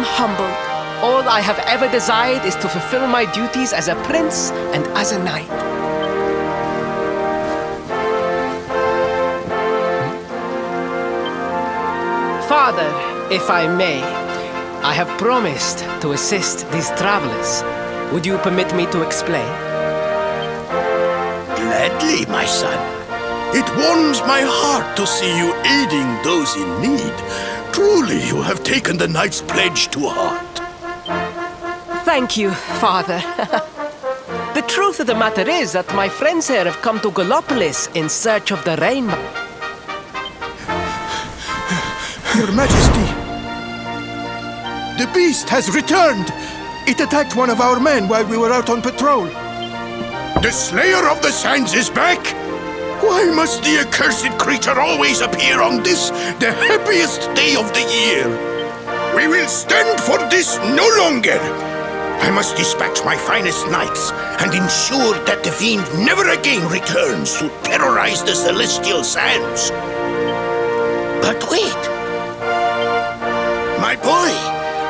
Humbled. All I have ever desired is to fulfill my duties as a prince and as a knight. Father, if I may, I have promised to assist these travelers. Would you permit me to explain? Gladly, my son. It warms my heart to see you aiding those in need. Truly, you have taken the knight's pledge to heart. Thank you, Father. The truth of the matter is that my friends here have come to Galoppoli in search of the rainbow. Your Majesty, the beast has returned. It attacked one of our men while we were out on patrol. The Slayer of the Sands is back? Why must the accursed creature always appear on this, the happiest day of the year? We will stand for this no longer. I must dispatch my finest knights and ensure that the fiend never again returns to terrorize the celestial sands. But wait! My boy,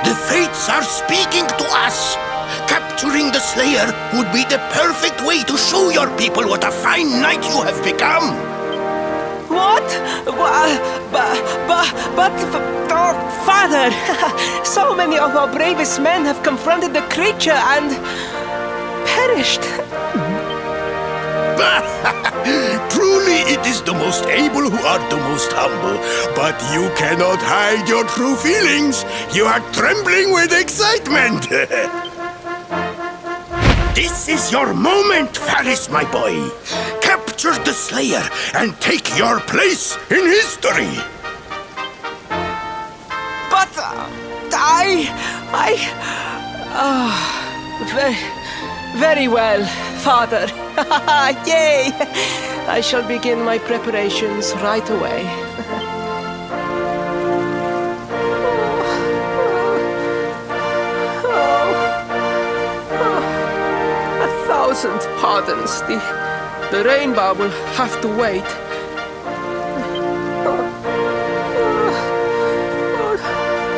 the fates are speaking to us. Capturing the Slayer would be the perfect way to show your people what a fine knight you have become. What? Father, so many of our bravest men have confronted the creature and perished. Truly, it is the most able who are the most humble. But you cannot hide your true feelings. You are trembling with excitement. This is your moment, Faris, my boy. Capture the Slayer and take your place in history. But very well, Father. Yay! I shall begin my preparations right away. Thousand pardons. The rainbow will have to wait.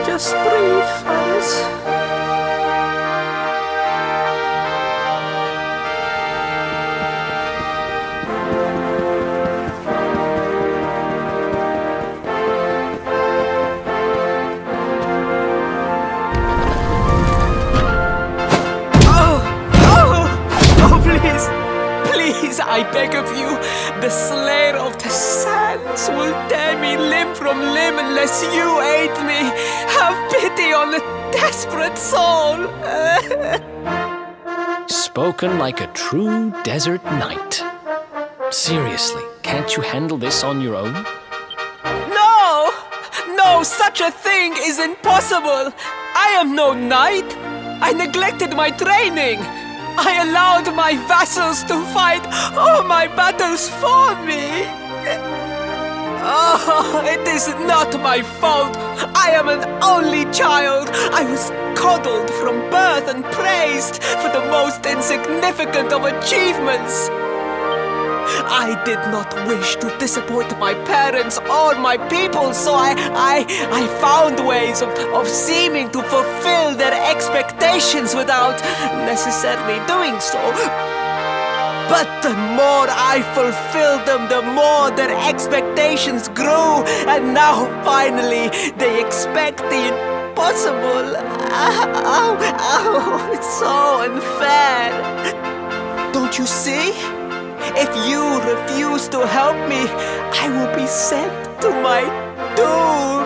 Just breathe, Faris. I beg of you, the Slayer of the Sands will tear me limb from limb unless you aid me. Have pity on a desperate soul. Spoken like a true desert knight. Seriously, can't you handle this on your own? No! No, such a thing is impossible. I am no knight. I neglected my training. I allowed my vassals to fight all my battles for me. Oh, it is not my fault. I am an only child. I was coddled from birth and praised for the most insignificant of achievements. I did not wish to disappoint my parents or my people, so I found ways of seeming to fulfill their expectations without necessarily doing so. But the more I fulfilled them, the more their expectations grew, and now finally they expect the impossible. Ow, it's so unfair. Don't you see? If you refuse to help me, I will be sent to my doom,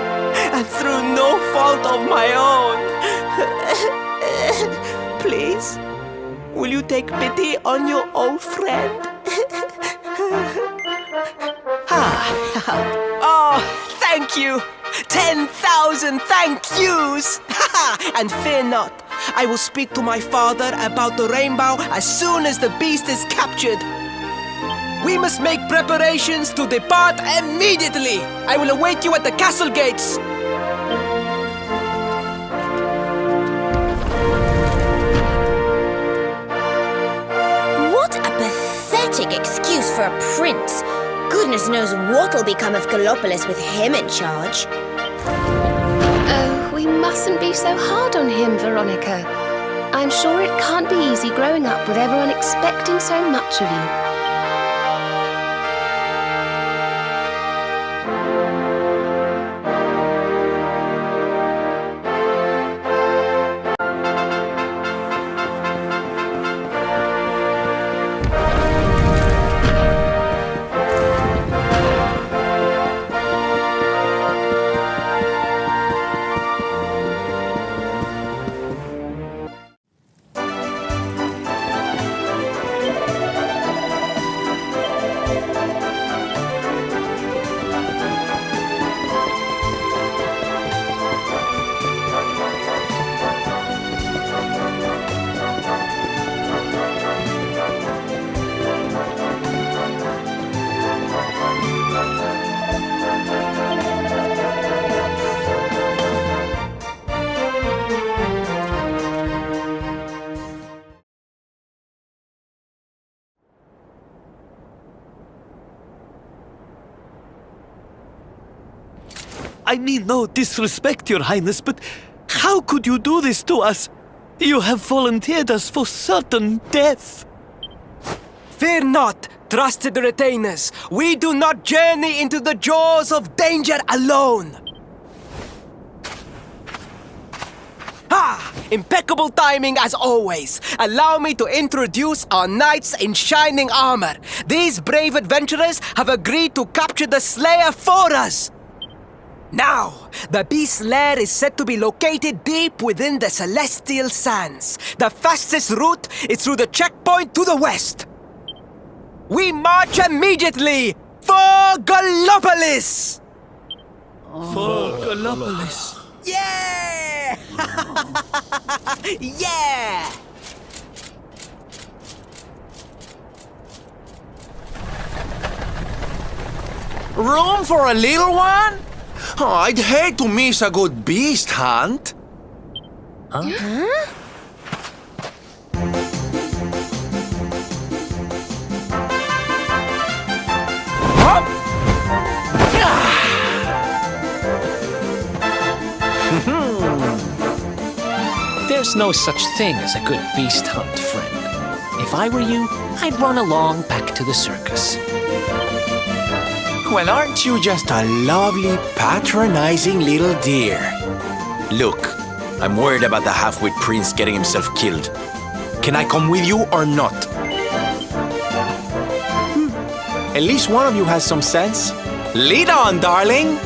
and through no fault of my own. Please, will you take pity on your old friend? Oh, thank you. 10,000 thank yous! And fear not, I will speak to my father about the rainbow as soon as the beast is captured. We must make preparations to depart immediately. I will await you at the castle gates. What a pathetic excuse for a prince. Goodness knows what'll become of Galoppoli with him in charge. Oh, we mustn't be so hard on him, Veronica. I'm sure it can't be easy growing up with everyone expecting so much of you. I mean no disrespect, Your Highness, but how could you do this to us? You have volunteered us for certain death. Fear not, trusted retainers. We do not journey into the jaws of danger alone. Impeccable timing as always. Allow me to introduce our knights in shining armor. These brave adventurers have agreed to capture the Slayer for us. Now, the beast's lair is said to be located deep within the Celestial Sands. The fastest route is through the checkpoint to the west. We march immediately for Galoppoli! For Galoppoli. Yeah! Yeah! Room for a little one? Oh, I'd hate to miss a good beast hunt. There's no such thing as a good beast hunt, friend. If I were you, I'd run along back to the circus. Well, aren't you just a lovely, patronizing little dear? Look, I'm worried about the half-wit prince getting himself killed. Can I come with you or not? At least one of you has some sense. Lead on, darling!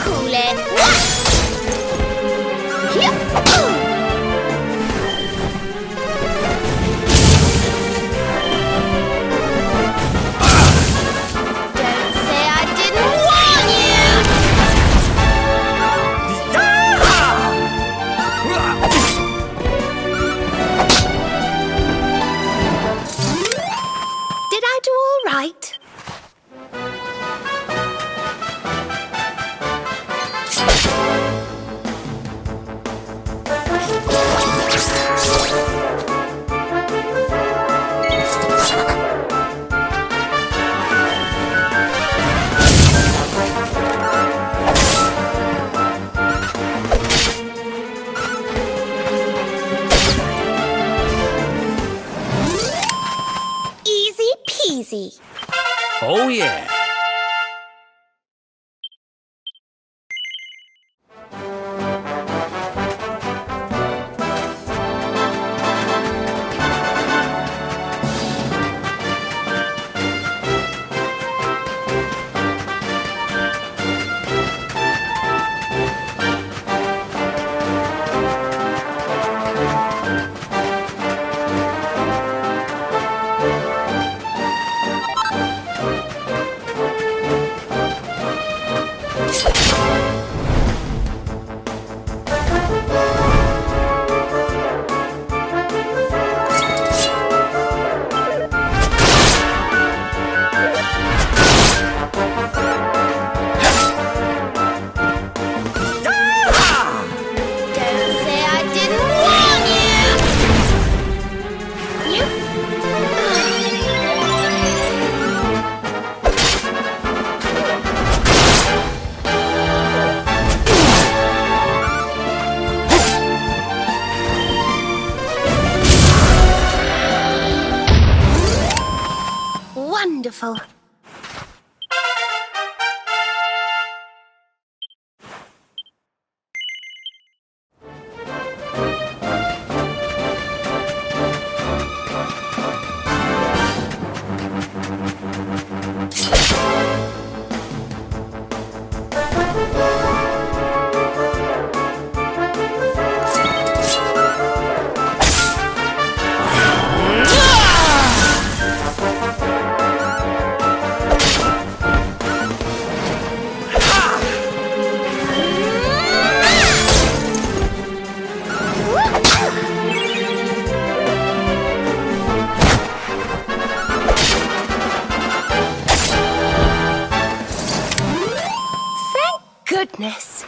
cool it. Yep. Don't say I didn't warn you! Did I do all right? Easy peasy. Oh, yeah. Don't say I didn't warn you! Yep. Wonderful. Goodness.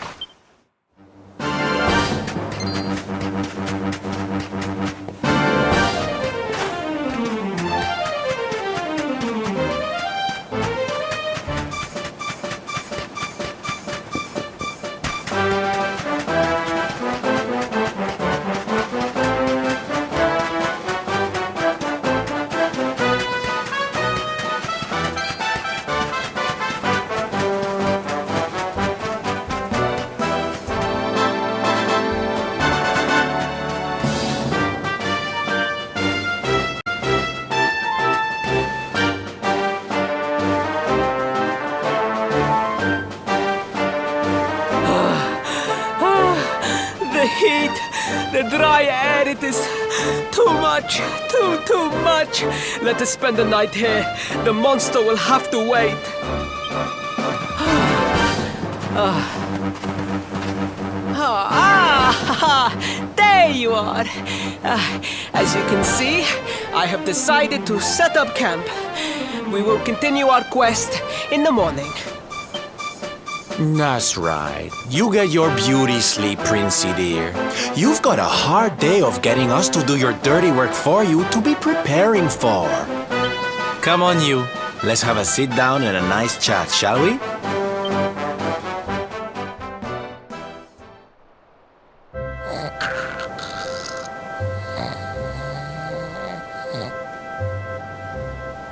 The heat, the dry air, it is too much, too much. Let us spend the night here. The monster will have to wait. There you are. As you can see, I have decided to set up camp. We will continue our quest in the morning. That's right. You get your beauty sleep, Princey dear. You've got a hard day of getting us to do your dirty work for you to be preparing for. Come on, you. Let's have a sit down and a nice chat, shall we?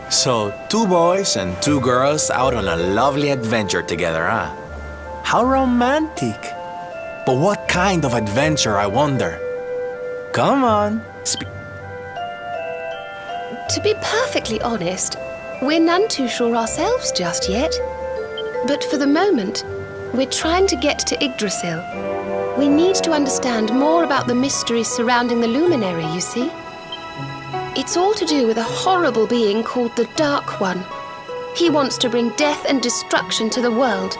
So, 2 boys and 2 girls out on a lovely adventure together, huh? How romantic! But what kind of adventure, I wonder? Come on, To be perfectly honest, we're none too sure ourselves just yet. But for the moment, We're trying to get to Yggdrasil. We need to understand more about the mysteries surrounding the luminary, you see. It's all to do with a horrible being called the Dark One. He wants to bring death and destruction to the world.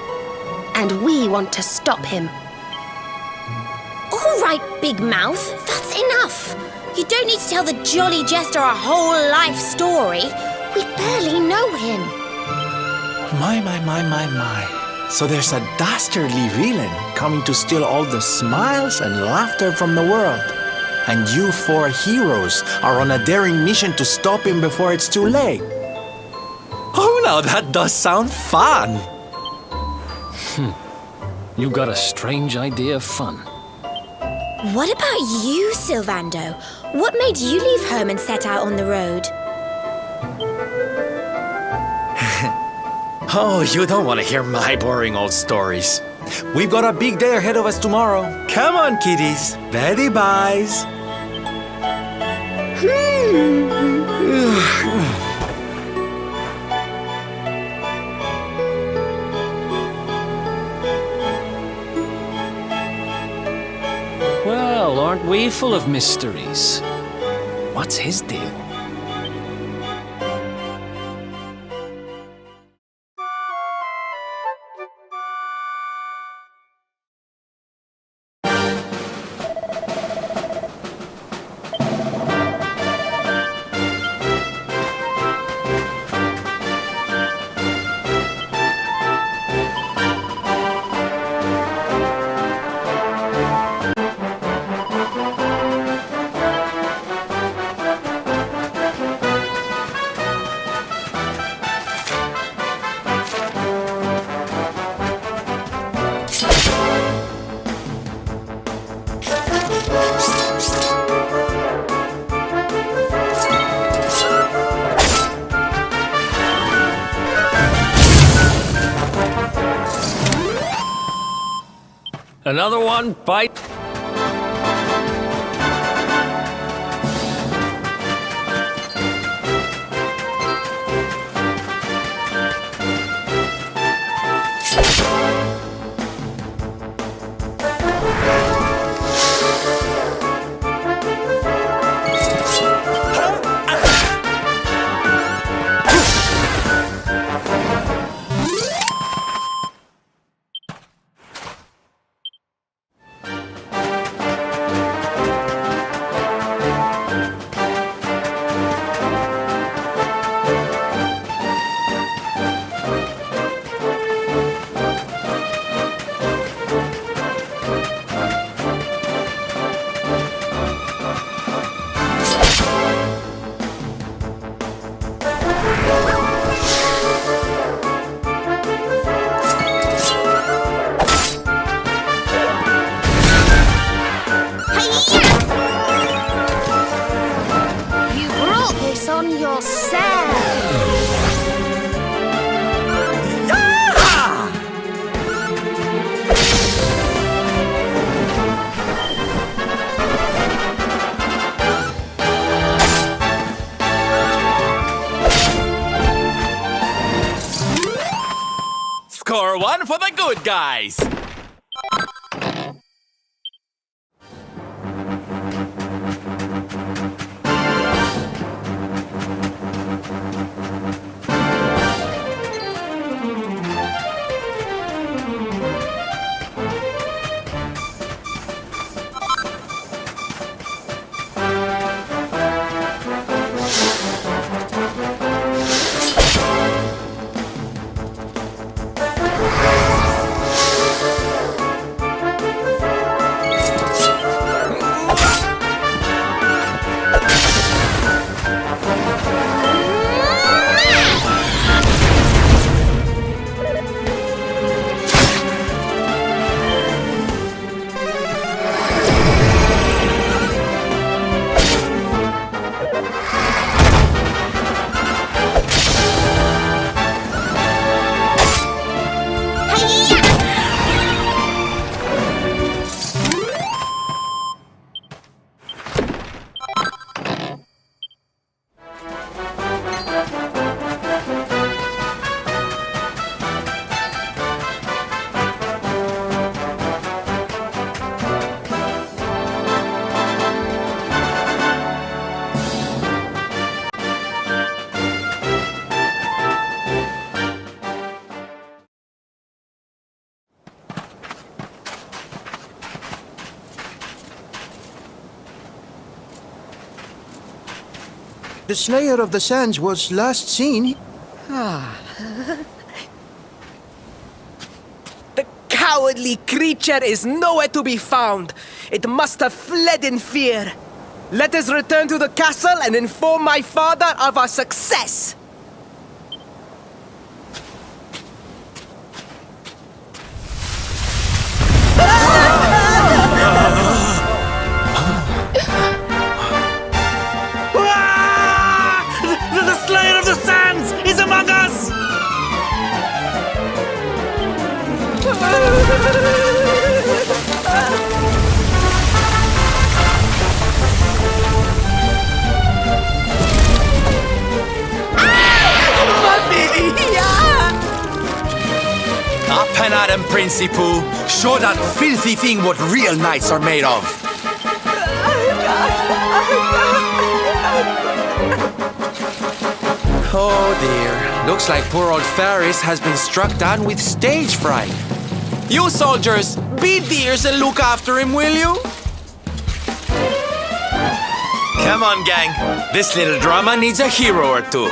And we want to stop him. All right, Big Mouth, that's enough. You don't need to tell the jolly jester our whole life story. We barely know him. My. So there's a dastardly villain coming to steal all the smiles and laughter from the world. And you four heroes are on a daring mission to stop him before it's too late. Oh, now that does sound fun. You got a strange idea of fun. What about you, Sylvando? What made you leave home and set out on the road? Oh, you don't want to hear my boring old stories. We've got a big day ahead of us tomorrow. Come on, kiddies. Ready, boys? Well, aren't we full of mysteries? What's his deal? Another one bite. Score one for the good guys. The Slayer of the Sands was last seen. The cowardly creature is nowhere to be found. It must have fled in fear. Let us return to the castle and inform my father of our success. The Slayer of the Sands is among us! Up and at him, Princey Pooh. Show that filthy thing what real knights are made of. Oh dear. Looks like poor old Faris has been struck down with stage fright. You soldiers, be dears and look after him, will you? Come on, gang. This little drama needs a hero or two.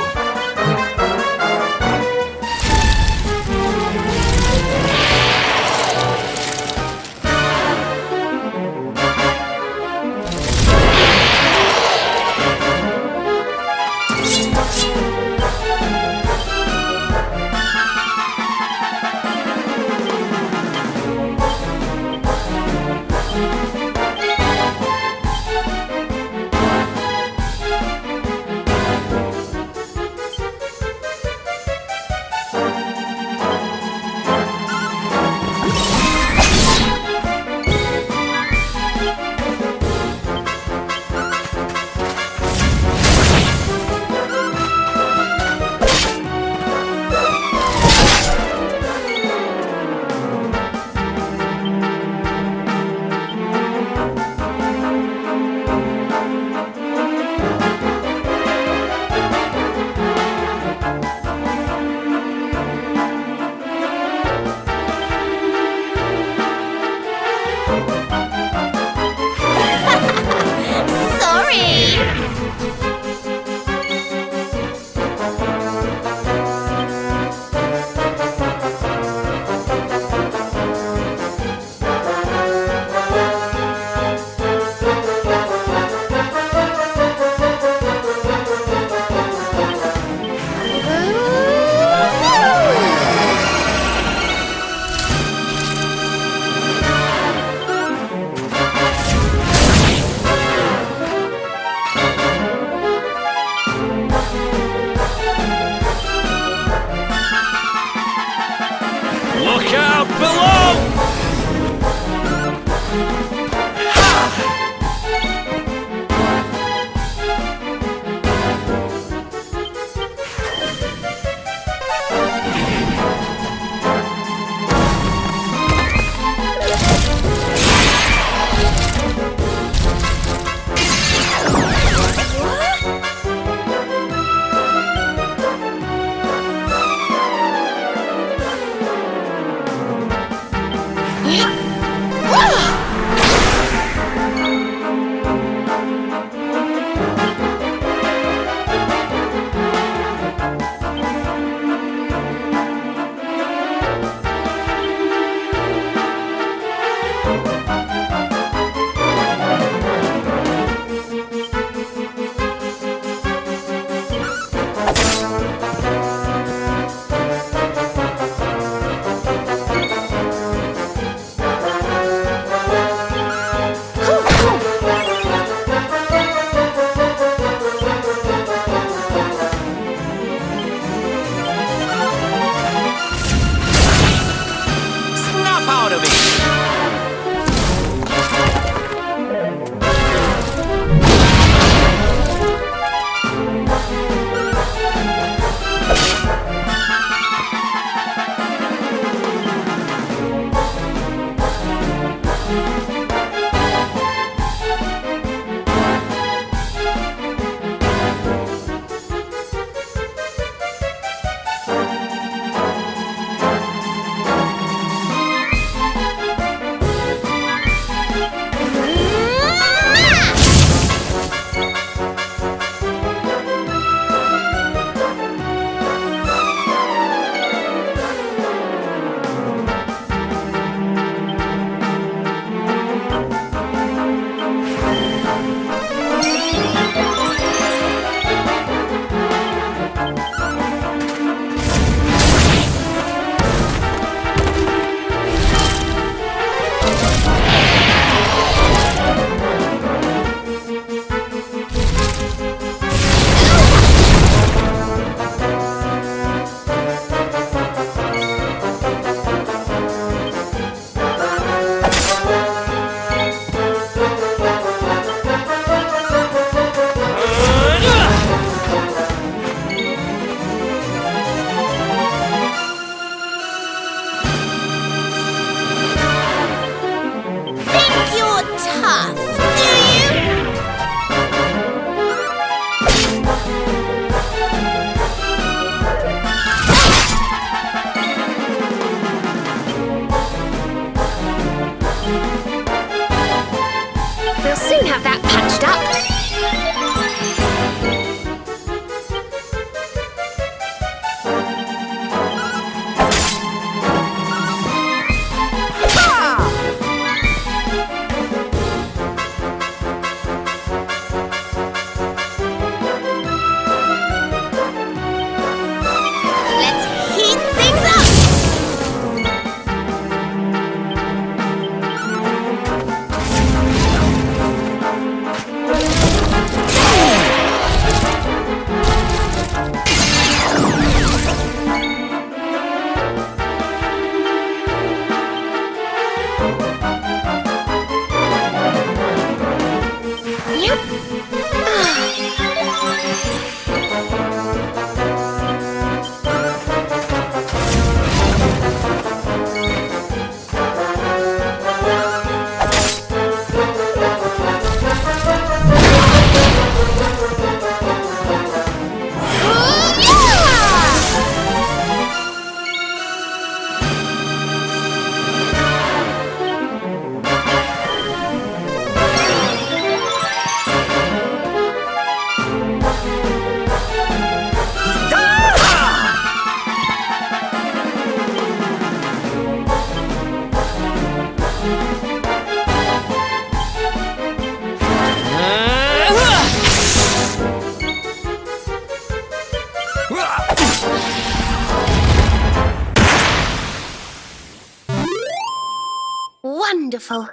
wonderful.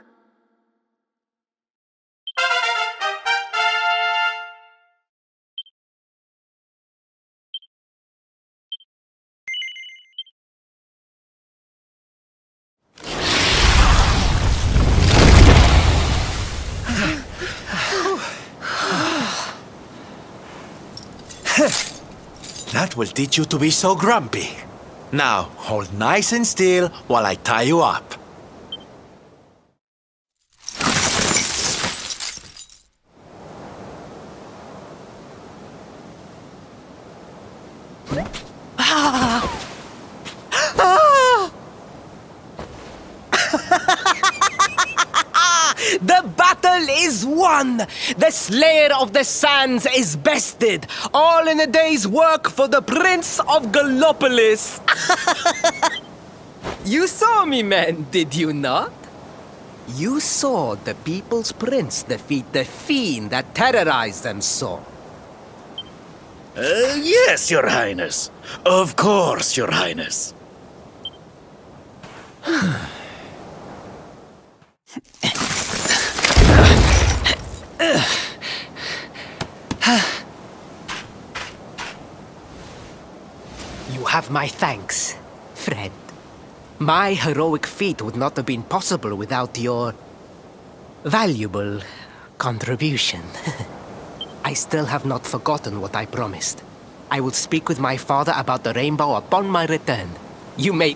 That will teach you to be so grumpy. Now, hold nice and still while I tie you up. The battle is won! The Slayer of the Sands is bested! All in a day's work for the Prince of Galoppolis! You saw me, men, did you not? You saw the People's Prince defeat the fiend that terrorized them so. Yes, Your Highness. Of course, Your Highness. You have my thanks, friend. My heroic feat would not have been possible without your valuable contribution. I still have not forgotten what I promised. I will speak with my father about the rainbow upon my return. You may...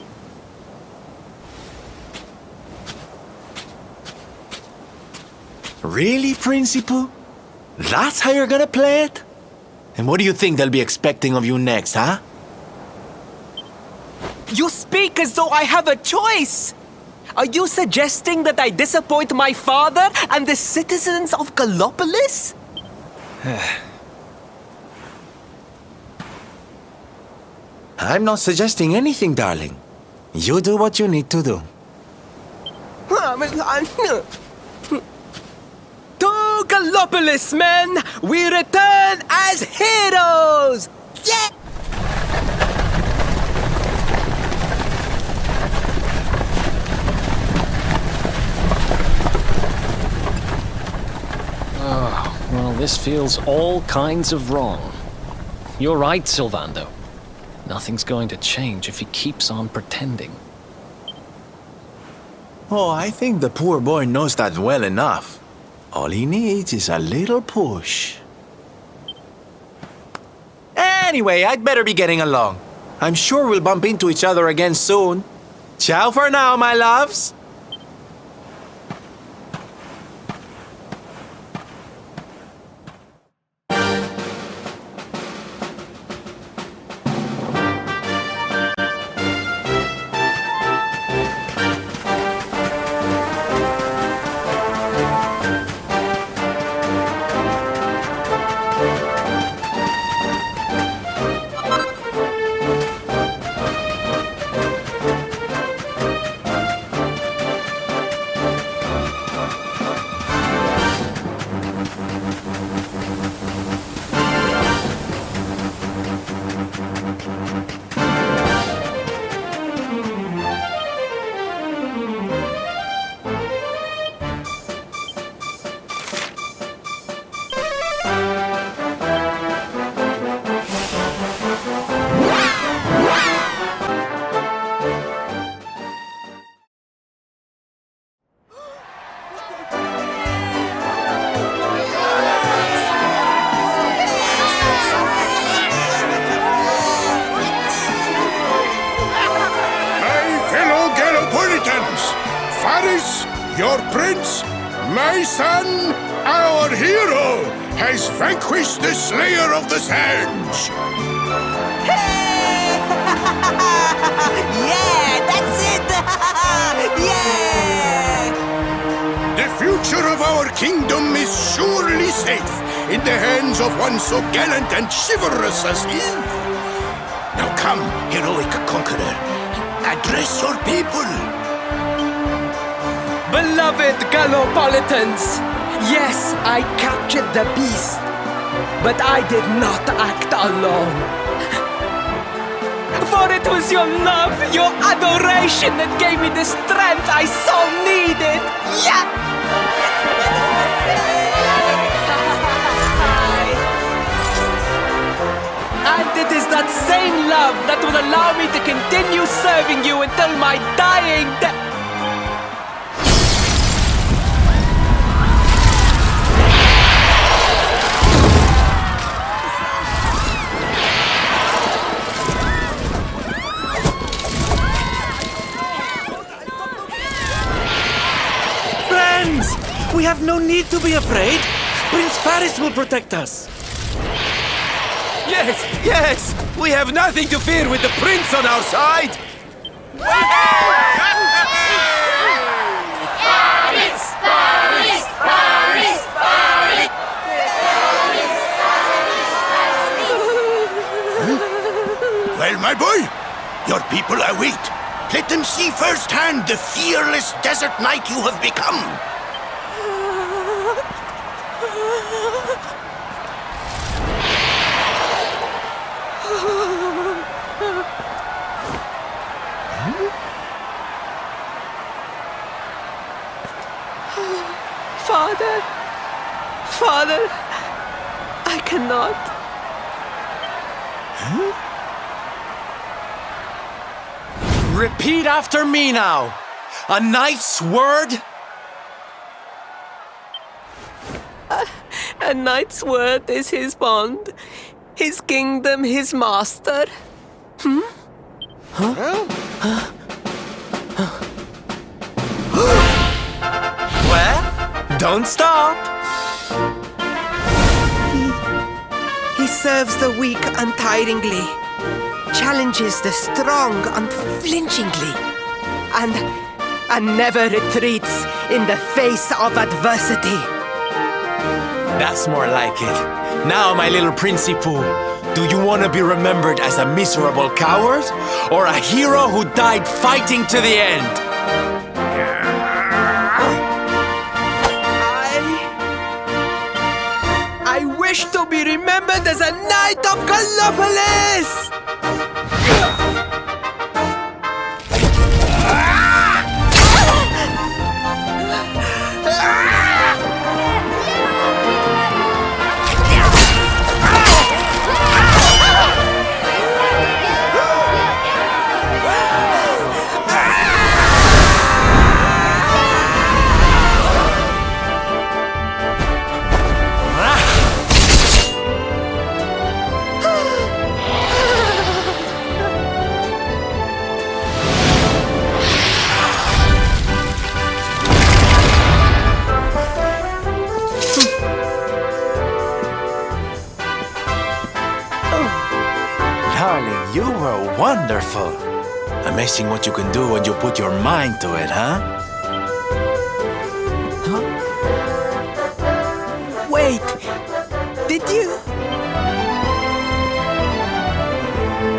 Really, Principal? That's how you're gonna play it? And what do you think they'll be expecting of you next, huh? You speak as though I have a choice! Are you suggesting that I disappoint my father and the citizens of Galoppolis? I'm not suggesting anything, darling. You do what you need to do. To Galoppolis, men! We return as heroes! Yeah! Well, this feels all kinds of wrong. You're right, Sylvando. Nothing's going to change if he keeps on pretending. Oh, I think the poor boy knows that well enough. All he needs is a little push. Anyway, I'd better be getting along. I'm sure we'll bump into each other again soon. Ciao for now, my loves. Faris, your prince, my son, our hero, has vanquished the Slayer of the Sands. Yeah, that's it! Yeah! The future of our kingdom is surely safe in the hands of one so gallant and chivalrous as he. Now come, heroic conqueror, address your people. Beloved Gallopolitans, yes, I captured the beast, but I did not act alone. For For it was your love, your adoration that gave me the strength I so needed. Yeah! And it is that same love that will allow me to continue serving you until my dying day. Friends! We have no need to be afraid. Prince Faris will protect us. Yes, yes! We have nothing to fear with the prince on our side! Well, my boy, your people await. Let them see firsthand the fearless desert knight you have become. Father, Father, I cannot. Repeat after me now. A knight's word? A knight's word is his bond, his kingdom, his master. Well, don't stop. He serves the weak untiringly, challenges the strong unflinchingly, and never retreats in the face of adversity. That's more like it. Now, my little Princey Pooh, do you want to be remembered as a miserable coward or a hero who died fighting to the end? I wish to be remembered as a knight of Galoppoli! Darling, you were wonderful. Amazing what you can do when you put your mind to it, huh? Wait, did you?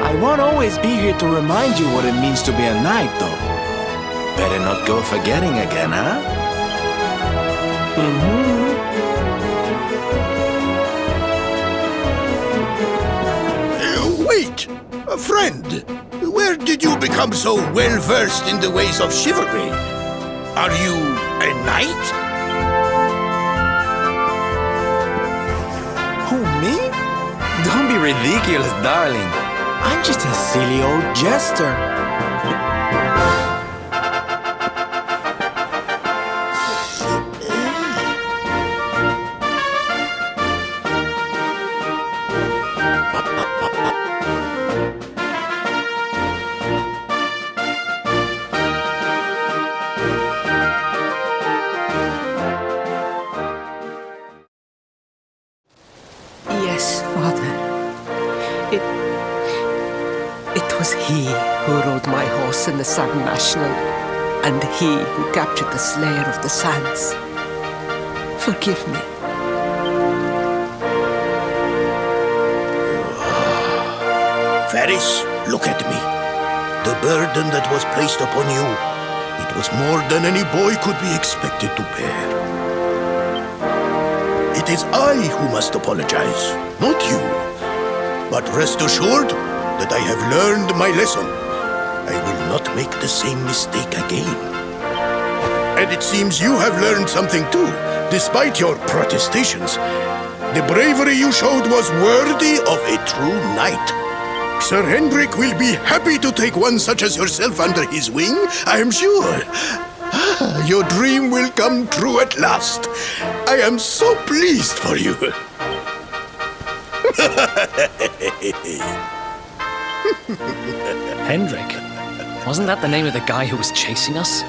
I won't always be here to remind you what it means to be a knight, though. Better not go forgetting again, huh? Wait! Friend, where did you become so well-versed in the ways of chivalry? Are you a knight? Who, me? Don't be ridiculous, darling. I'm just a silly old jester. Yes, Father. It was he who rode my horse in the Sun National, and he who captured the Slayer of the Sands. Forgive me. Faris, look at me. The burden that was placed upon you, it was more than any boy could be expected to bear. It is I who must apologize, not you. But rest assured, that I have learned my lesson. I will not make the same mistake again. And it seems you have learned something too, despite your protestations. The bravery you showed was worthy of a true knight. Sir Hendrik will be happy to take one such as yourself under his wing, I am sure. Your dream will come true at last. I am so pleased for you. Hendrik? Wasn't that the name of the guy who was chasing us?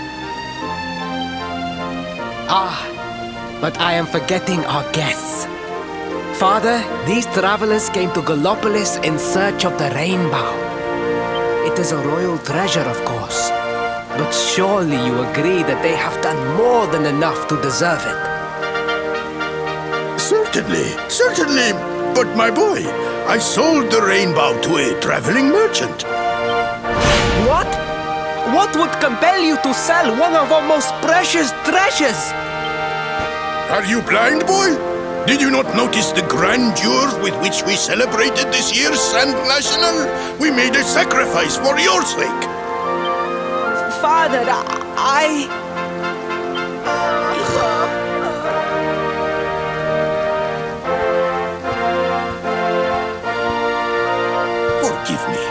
Ah, but I am forgetting our guests. Father, these travelers came to Gallopolis in search of the rainbow. It is a royal treasure, of course. But surely you agree that they have done more than enough to deserve it. Certainly. But my boy, I sold the rainbow to a traveling merchant. What? What would compel you to sell one of our most precious treasures? Are you blind, boy? Did you not notice the grandeur with which we celebrated this year's Sand National? We made a sacrifice for your sake. Father, Forgive me.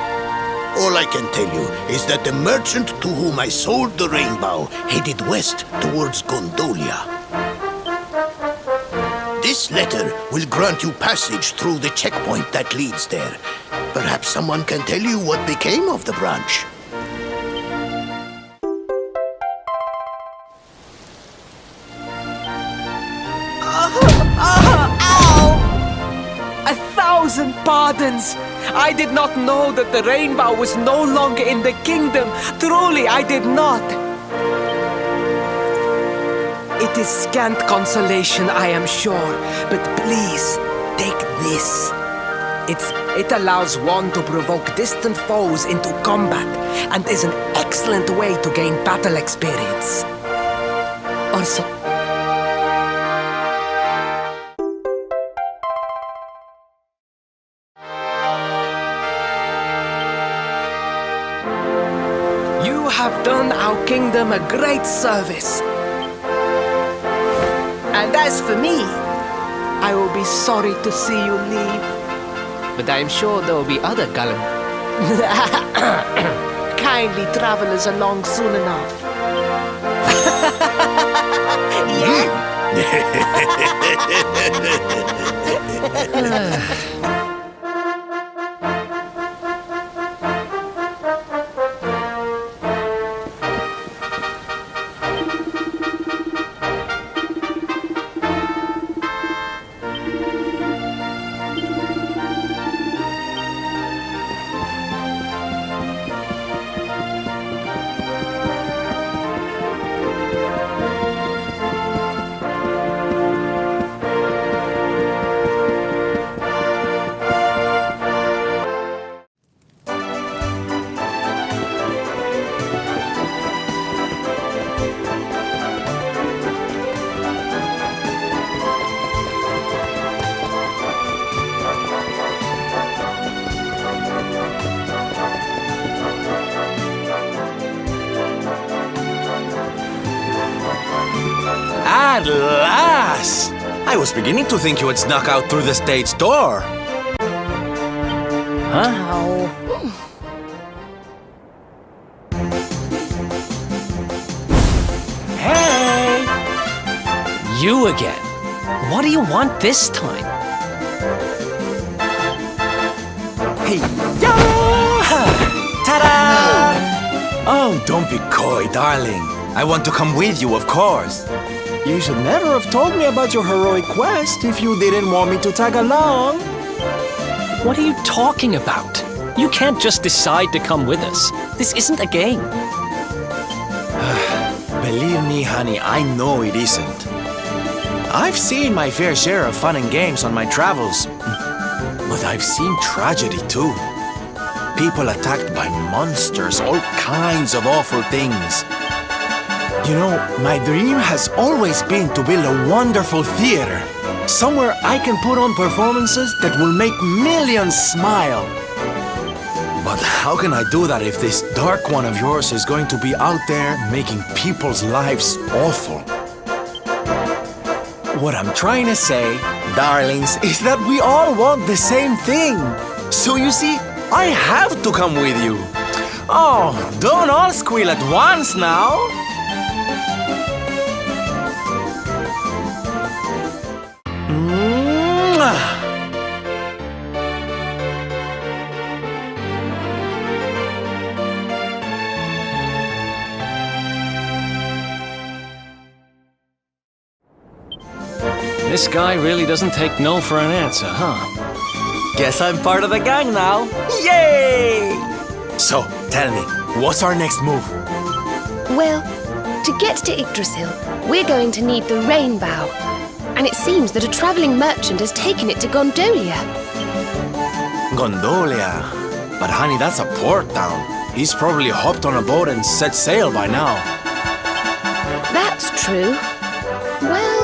All I can tell you is that the merchant to whom I sold the rainbow headed west towards Gondolia. This letter will grant you passage through the checkpoint that leads there. Perhaps someone can tell you what became of the branch. Ow! 1,000 pardons! I did not know that the rainbow was no longer in the kingdom. Truly, I did not. It is scant consolation, I am sure, but please, take this. It allows one to provoke distant foes into combat and is an excellent way to gain battle experience. Also, you have done our kingdom a great service. And as for me, I will be sorry to see you leave. But I am sure there will be other kindly travelers along soon enough. At last! I was beginning to think you had snuck out through the stage door. Huh? Hey! You again? What do you want this time? Hey, yo! Ta-da! Oh, don't be coy, darling. I want to come with you, of course. You should never have told me about your heroic quest if you didn't want me to tag along. What are you talking about? You can't just decide to come with us. This isn't a game. Believe me, honey, I know it isn't. I've seen my fair share of fun and games on my travels. But I've seen tragedy, too. People attacked by monsters, all kinds of awful things. You know, my dream has always been to build a wonderful theater. Somewhere I can put on performances that will make millions smile. But how can I do that if this dark one of yours is going to be out there making people's lives awful? What I'm trying to say, darlings, is that we all want the same thing. So you see, I have to come with you. Oh, don't all squeal at once now. Mwah. This guy really doesn't take no for an answer, huh? Guess I'm part of the gang now. Yay! So, tell me, what's our next move? Well, to get to Yggdrasil, we're going to need the rainbow. And it seems that a traveling merchant has taken it to Gondolia. Gondolia? But honey, that's a port town. He's probably hopped on a boat and set sail by now. That's true. Well,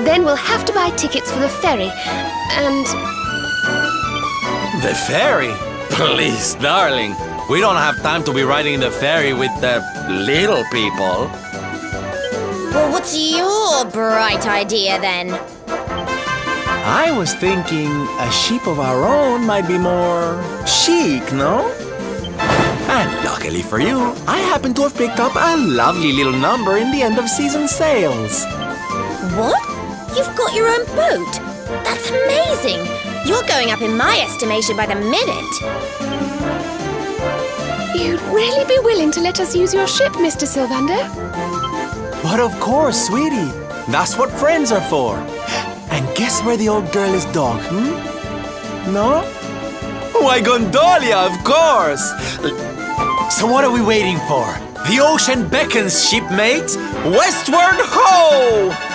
then we'll have to buy tickets for the ferry, and... The ferry? Please, darling. We don't have time to be riding the ferry with the little people. Well, what's your bright idea then? I was thinking a ship of our own might be more chic, no? And luckily for you, I happen to have picked up a lovely little number in the end of season sales. What? You've got your own boat? That's amazing! You're going up in my estimation by the minute. You'd really be willing to let us use your ship, Mr. Sylvander? But of course, sweetie. That's what friends are for. And guess where the old girl is dog, No? Why, Gondolia, of course! So what are we waiting for? The ocean beckons, shipmate! Westward ho!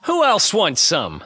Who else wants some?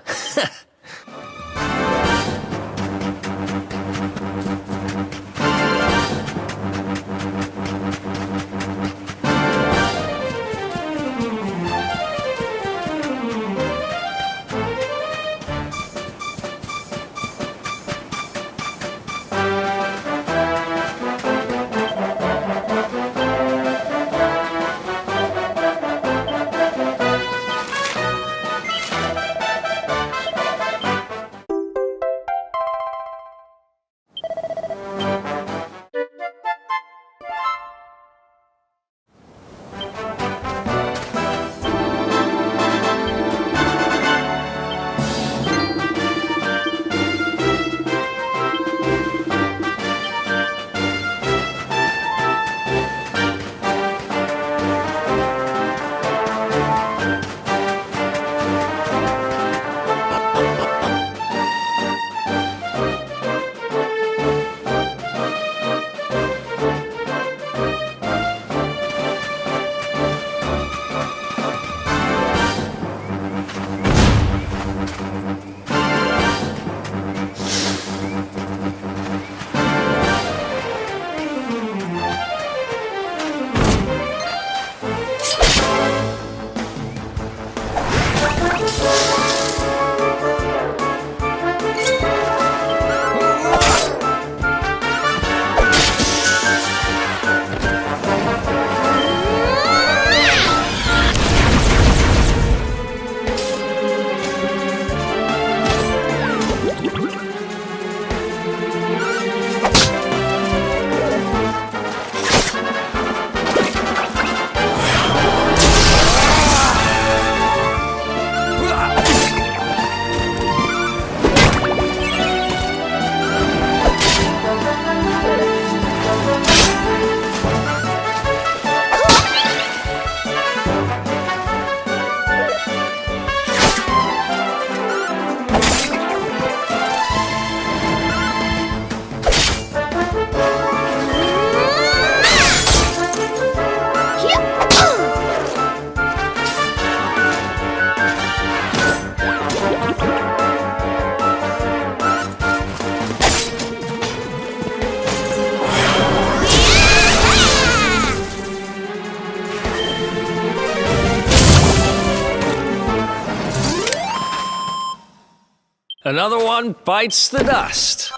Another one bites the dust.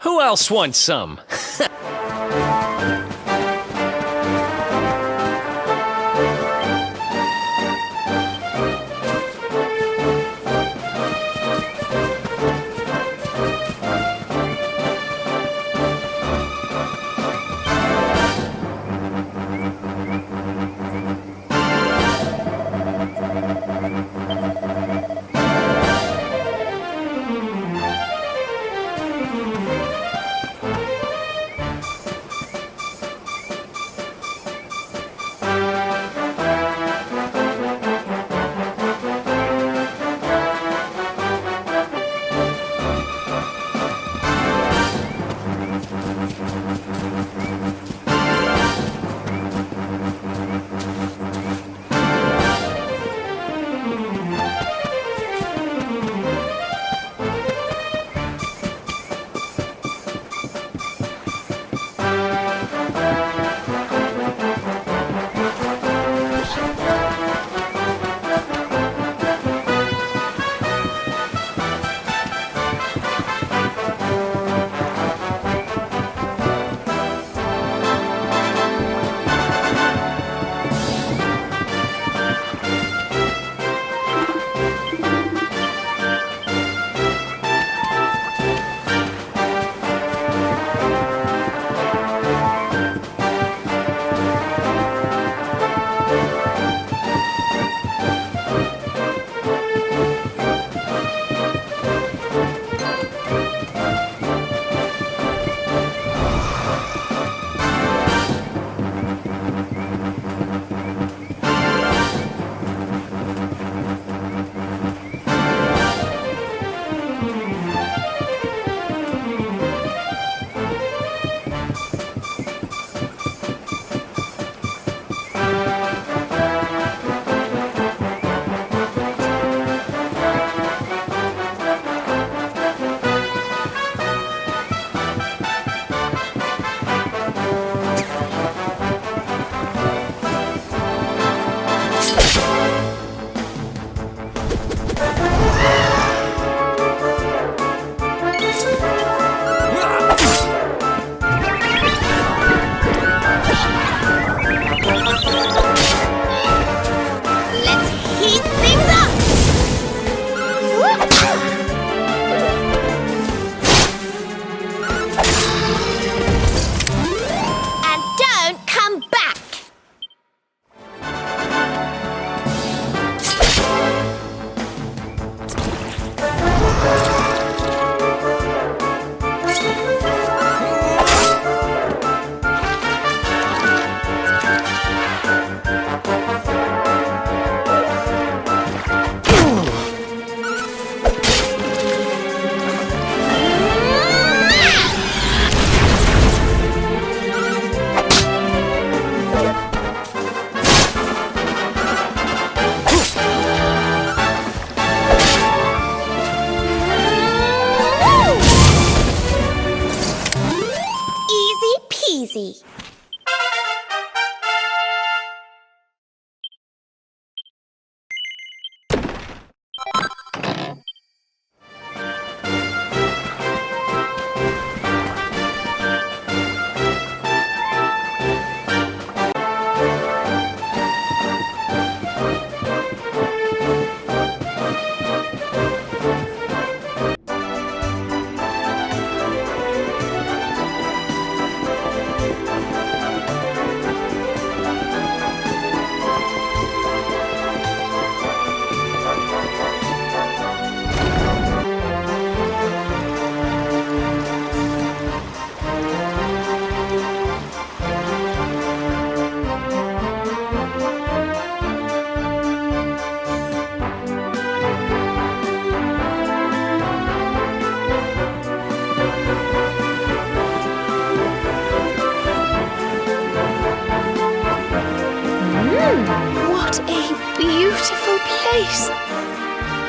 Who else wants some?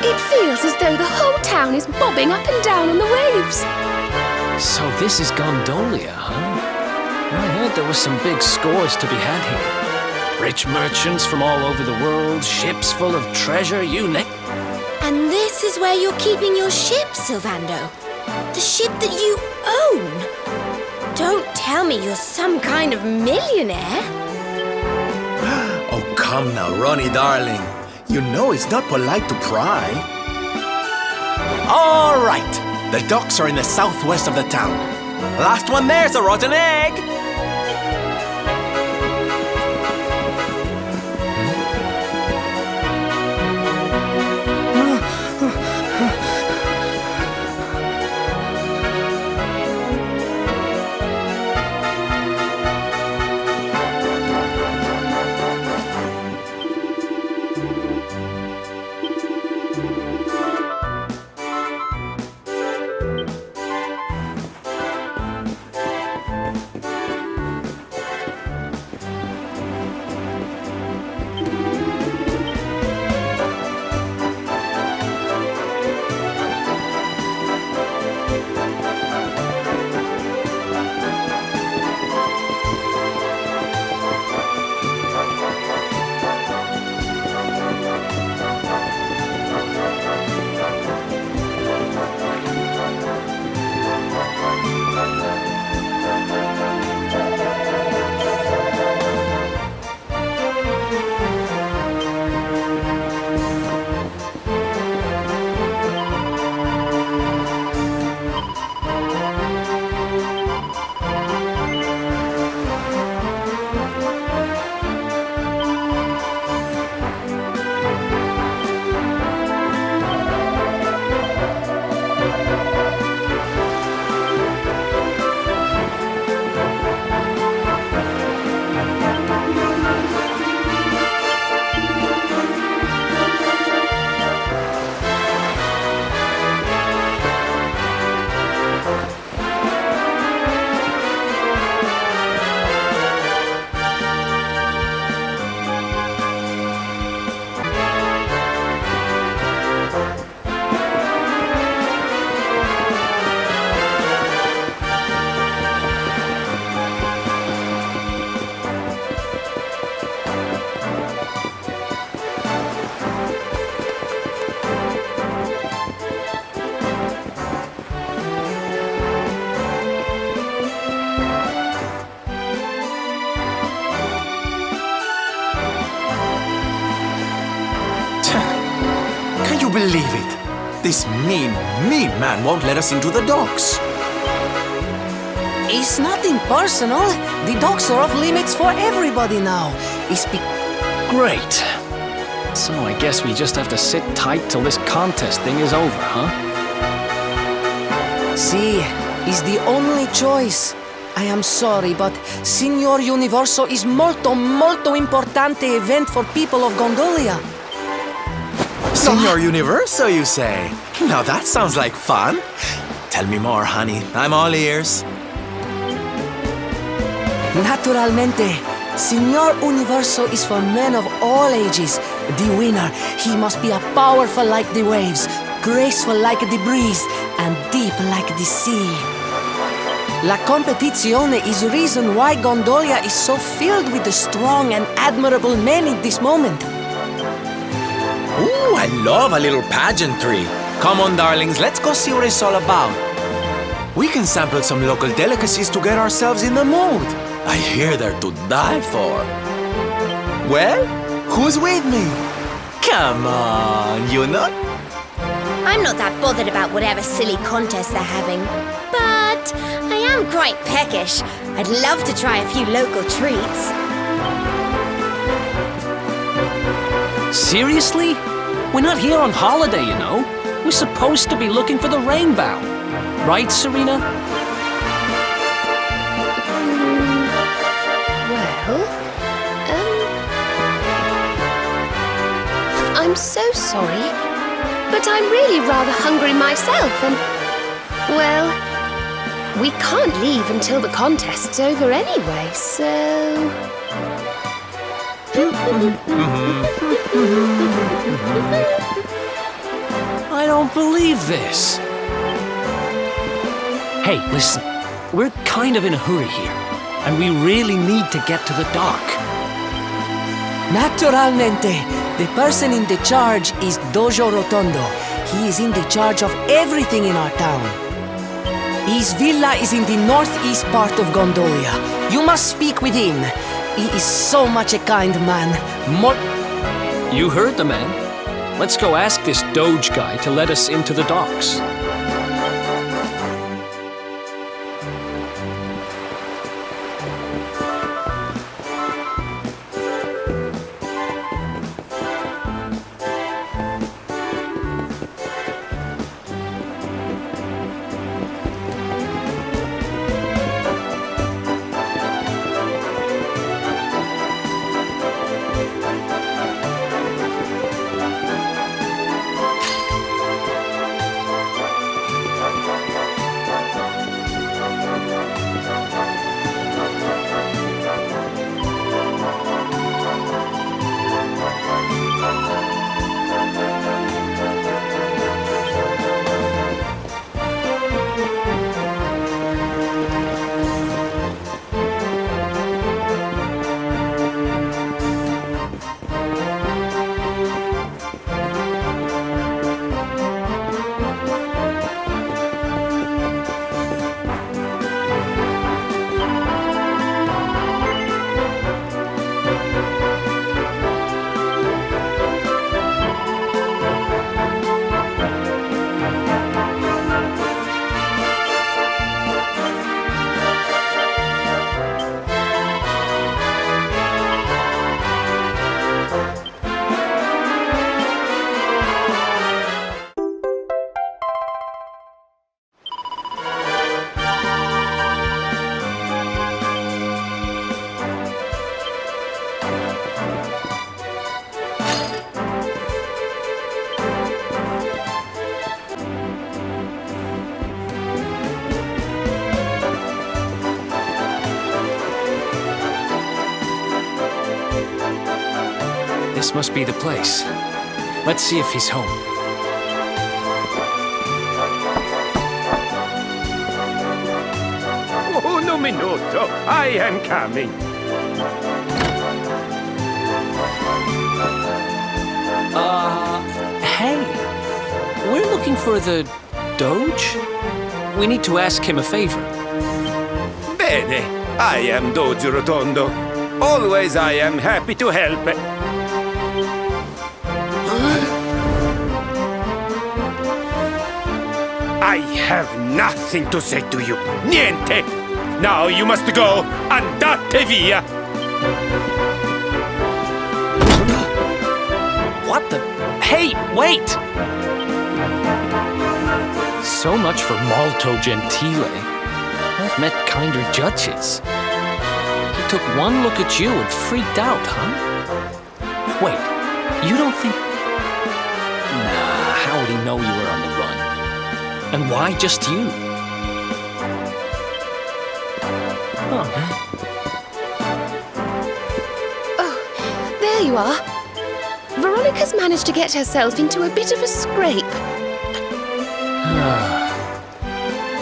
It feels as though the whole town is bobbing up and down on the waves. So this is Gondolia, huh? I heard there were some big scores to be had here. Rich merchants from all over the world, ships full of treasure, you name. And this is where you're keeping your ship, Sylvando. The ship that you own. Don't tell me you're some kind of millionaire. Oh, come now, Ronnie, darling. You know it's not polite to pry. All right. The docks are in the southwest of the town. Last one there's a rotten egg. Believe it. This mean man won't let us into the docks. It's nothing personal. The docks are off limits for everybody now. Great. So I guess we just have to sit tight till this contest thing is over, huh? See, is the only choice. I am sorry, but Signor Universo is molto importante event for people of Gondolia. Signor Universo, you say? Now that sounds like fun. Tell me more, honey. I'm all ears. Naturalmente. Signor Universo is for men of all ages. The winner, he must be powerful like the waves, graceful like the breeze, and deep like the sea. La competizione is reason why Gondolia is so filled with the strong and admirable men in this moment. Ooh, I love a little pageantry. Come on, darlings, let's go see what it's all about. We can sample some local delicacies to get ourselves in the mood. I hear they're to die for. Well, who's with me? Come on, you know? I'm not that bothered about whatever silly contest they're having. But I am quite peckish. I'd love to try a few local treats. Seriously? We're not here on holiday, you know. We're supposed to be looking for the rainbow. Right, Serena? Well, I'm so sorry, but I'm really rather hungry myself and, well, we can't leave until the contest's over anyway, so... I don't believe this. Hey, listen. We're kind of in a hurry here, and we really need to get to the dock. Naturalmente, the person in the charge is Dojo Rotondo. He is in the charge of everything in our town. His villa is in the northeast part of Gondolia. You must speak with him. He is so much a kind man. You heard the man. Let's go ask this Doge guy to let us into the docks. This must be the place. Let's see if he's home. Un minuto, I am coming. Hey. We're looking for the Doge? We need to ask him a favor. Bene, I am Doge Rotondo. Always I am happy to help. I have nothing to say to you. Niente! Now you must go. Andate via! What the? Hey, wait! So much for molto gentile. I've met kinder judges. He took one look at you and freaked out, huh? Wait, you don't think... Nah, how would he know you were on the run? And why just you? Oh, there you are. Veronica's managed to get herself into a bit of a scrape.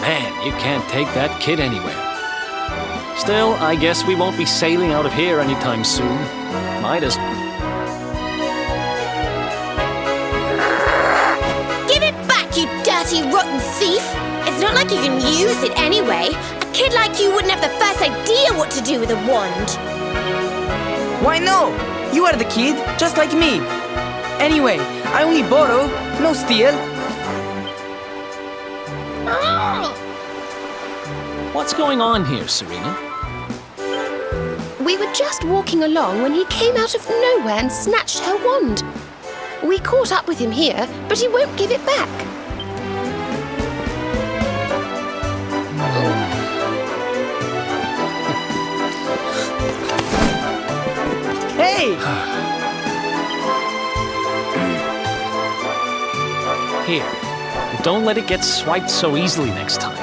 Man, you can't take that kid anywhere. Still, I guess we won't be sailing out of here anytime soon. Might as... Give it back, you dirty, rotten thief! It's not like you can use it anyway. A kid like you wouldn't have the first idea what to do with a wand. Why no? You are the kid, just like me. Anyway, I only borrow, no steal. What's going on here, Serena? We were just walking along when he came out of nowhere and snatched her wand. We caught up with him here, but he won't give it back. Hey! Here, don't let it get swiped so easily next time.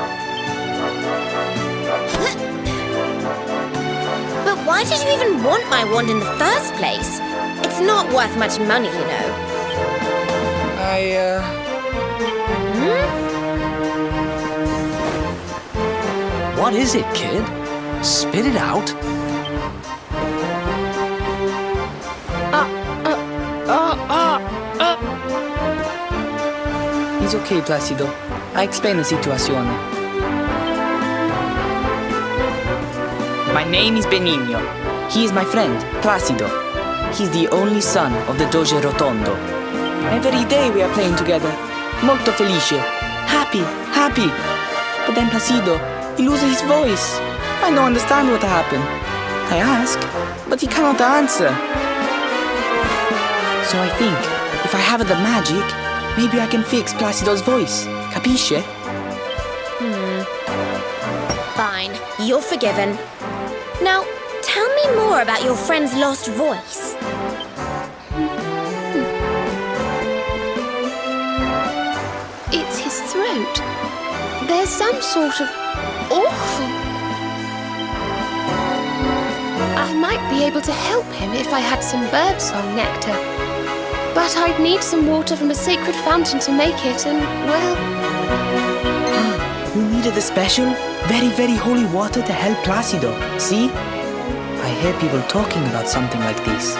But why did you even want my wand in the first place? It's not worth much money, you know. What is it, kid? Spit it out. It's okay, Placido. I explain the situation. My name is Benigno. He is my friend, Placido. He's the only son of the Doge Rotondo. Every day we are playing together. Molto felice. Happy, happy. But then Placido, he loses his voice. I don't understand what happened. I ask, but he cannot answer. So I think, if I have the magic, maybe I can fix Placido's voice. Capisce? Fine, you're forgiven. Now, tell me more about your friend's lost voice. It's his throat. There's some sort of awful... I might be able to help him if I had some birdsong nectar. But I'd need some water from a sacred fountain to make it, and, well... You needed the special, very, very holy water to help Placido, see? I hear people talking about something like this.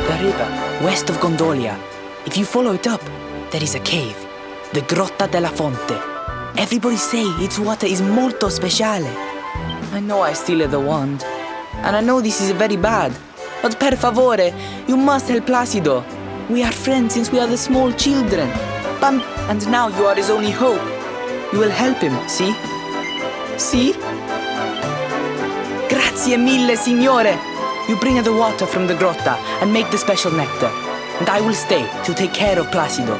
The river, west of Gondolia. If you follow it up, there is a cave, the Grotta della Fonte. Everybody say its water is molto speciale. I know I steal the wand, and I know this is very bad, but per favore, you must help Placido. We are friends since we are the small children. Bam, and now you are his only hope. You will help him, see? See? Grazie mille, signore! You bring the water from the grotta and make the special nectar, and I will stay to take care of Placido.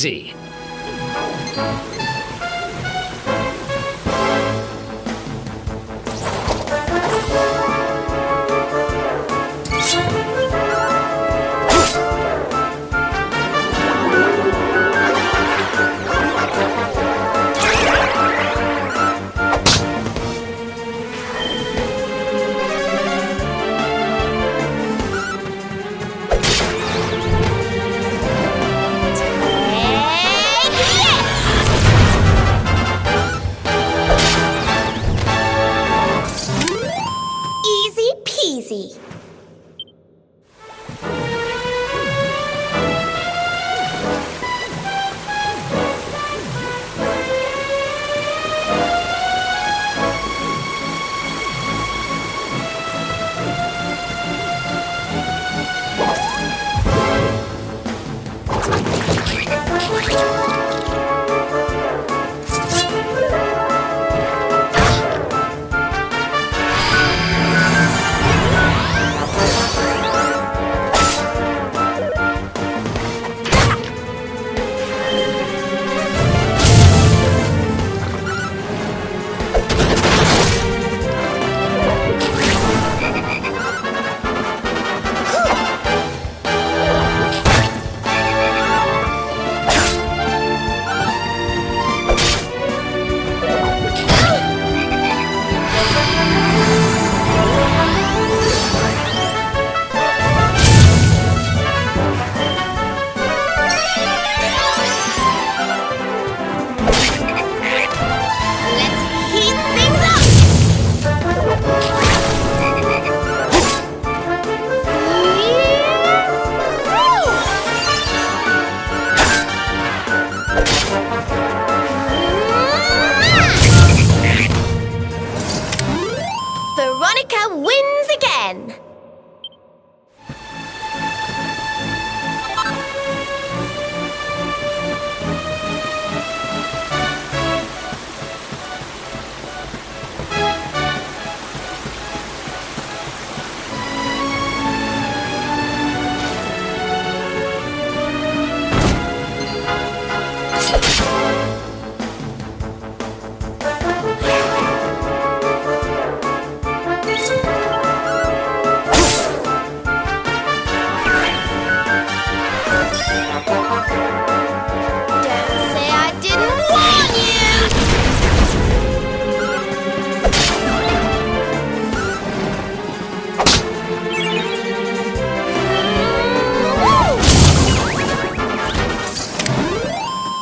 easy. Easy peasy. Veronica wins again.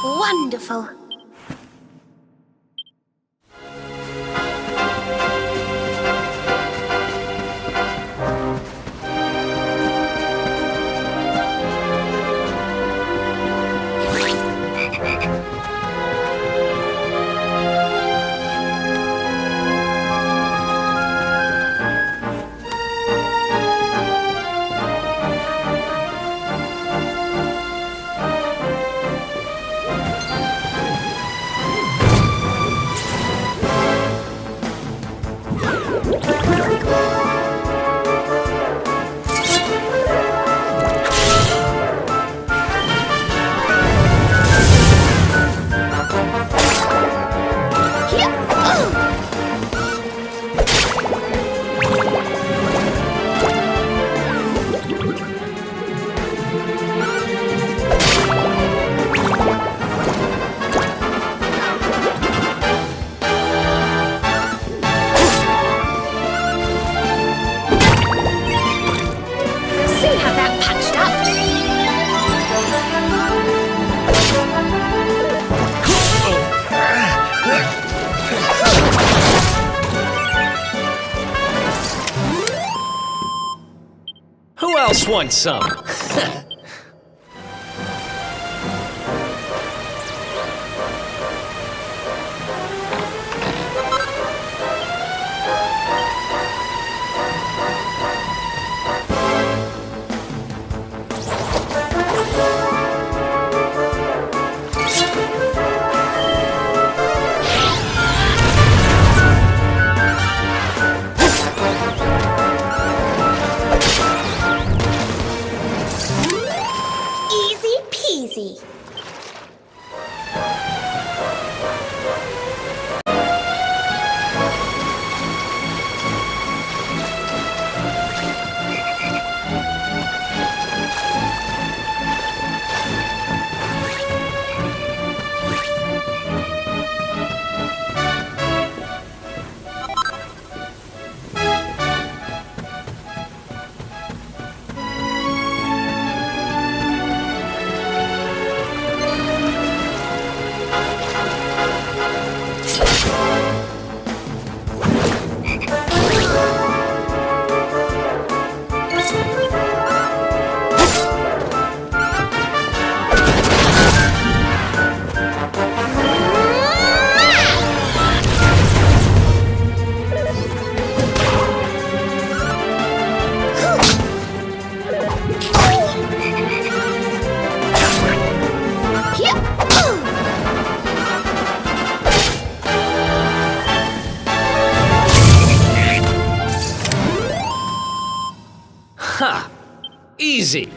Wonderful. Who else wants some? Ha! Easy.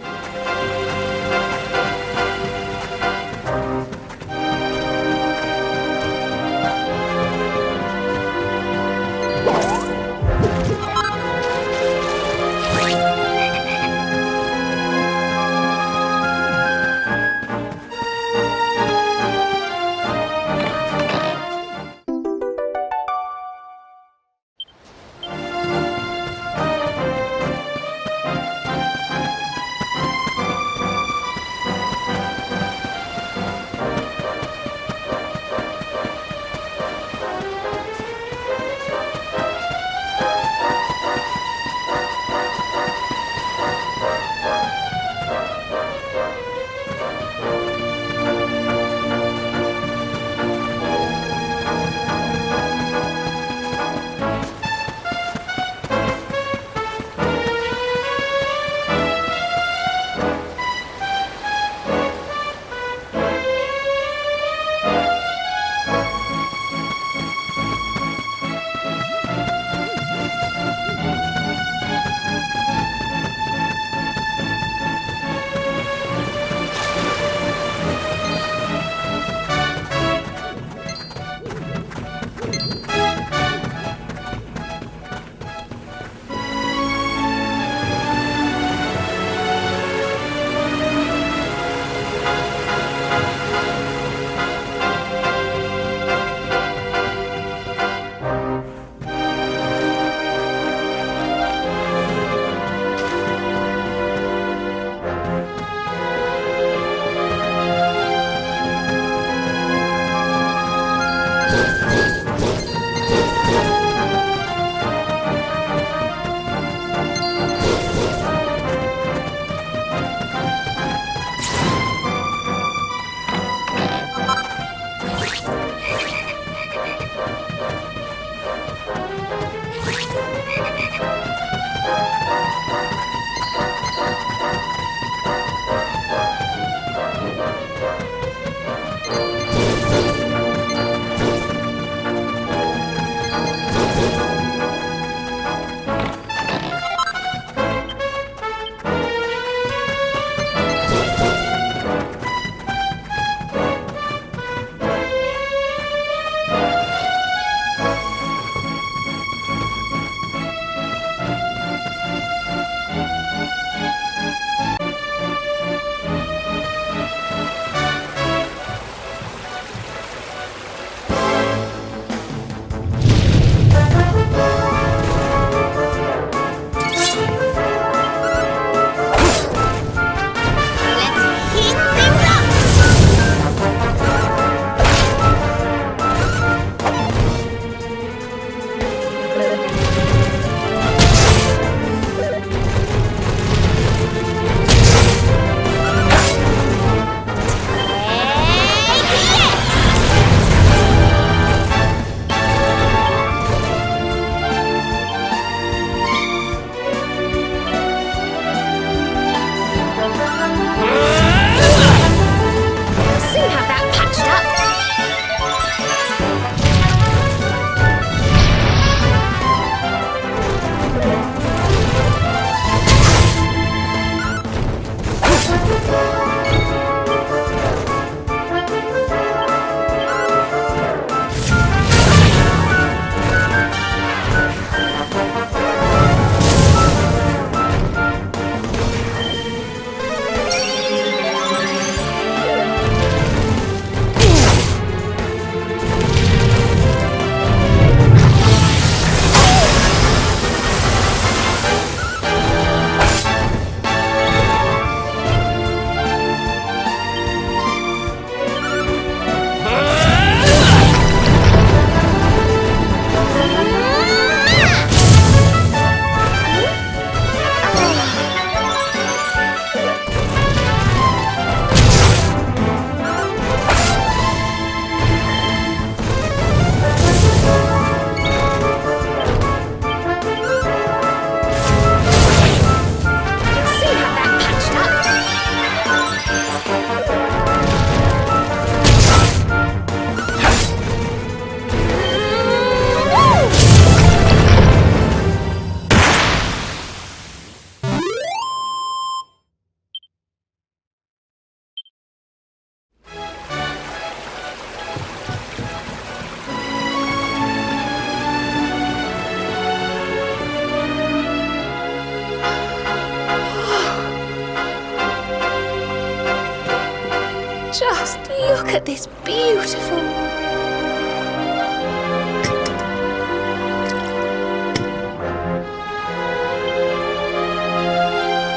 at this beautiful...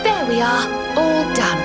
There we are, all done.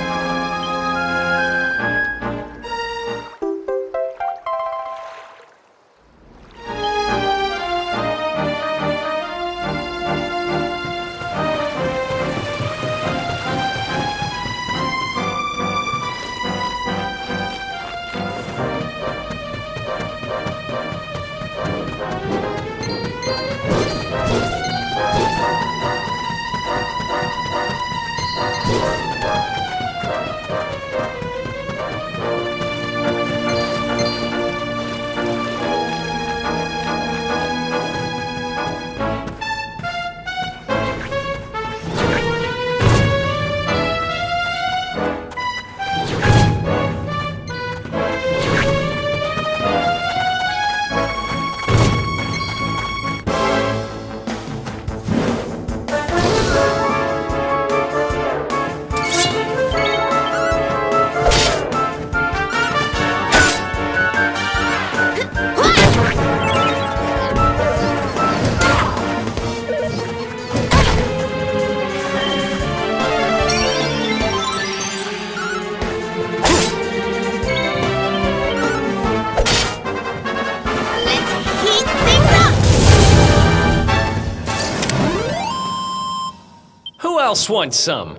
Who else wants some?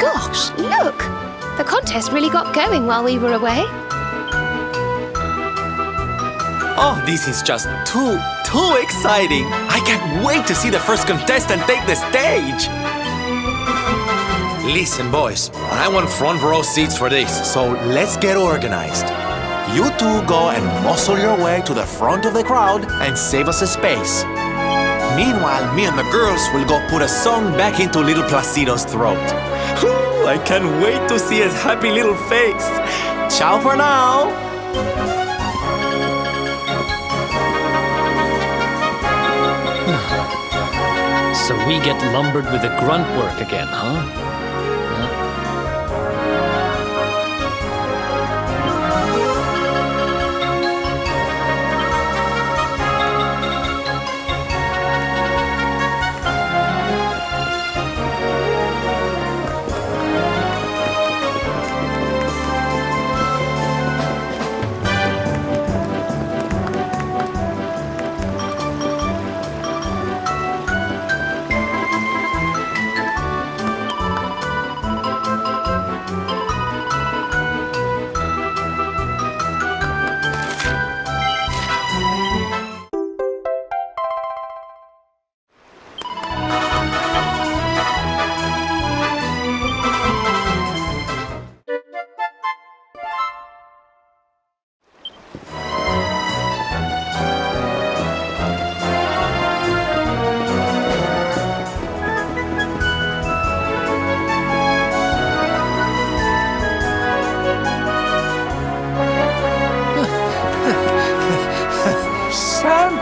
Gosh, look! The contest really got going while we were away. Oh, this is just too exciting! I can't wait to see the first contestant take the stage! Listen, boys, I want front row seats for this, so let's get organized. You two go and muscle your way to the front of the crowd and save us a space. Meanwhile, me and the girls will go put a song back into little Placido's throat. Whew, I can't wait to see his happy little face. Ciao for now! So we get lumbered with the grunt work again, huh?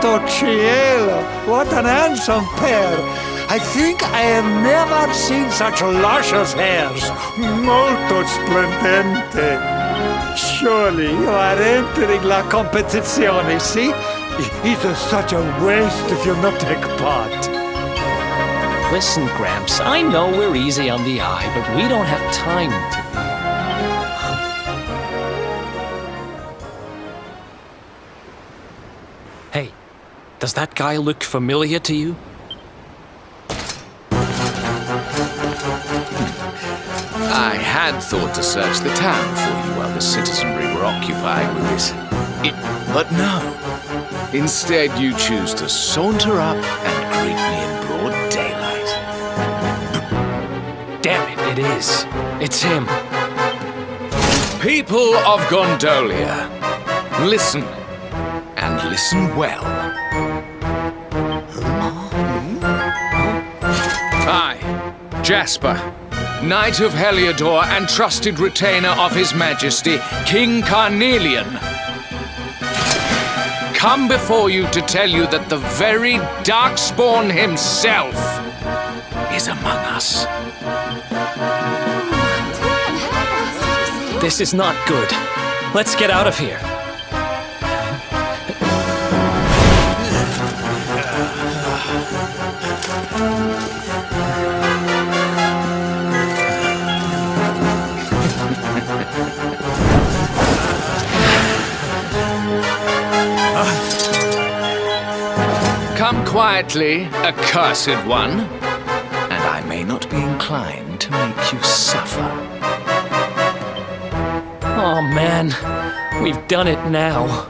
Santo cielo! What an handsome pair! I think I have never seen such luscious hairs. Molto splendente. Surely you are entering la competizione, see? It is such a waste if you not take part. Listen, Gramps, I know we're easy on the eye, but we don't have time to be. Hey, does that guy look familiar to you? I had thought to search the town for you while the citizenry were occupied with this. But no. Instead, you choose to saunter up and greet me in broad daylight. Damn it, it is. It's him. People of Gondolia, listen. And listen well. I, Jasper, Knight of Heliodor and trusted retainer of His Majesty, King Carnelian, come before you to tell you that the very Darkspawn himself is among us. This is not good. Let's get out of here. Come quietly, accursed one, and I may not be inclined to make you suffer. Oh man, we've done it now.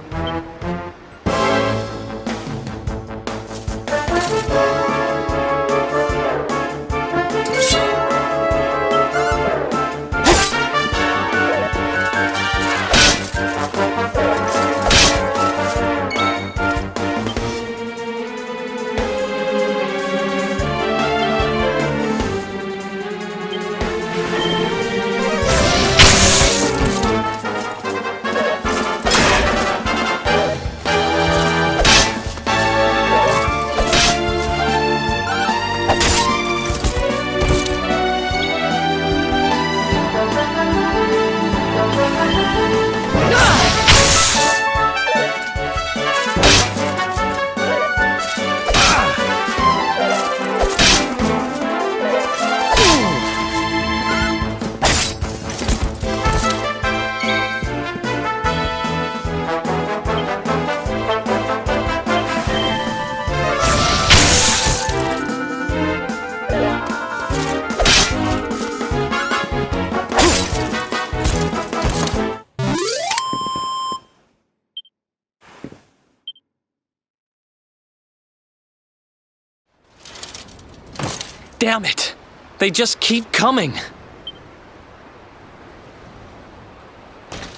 Damn it! They just keep coming.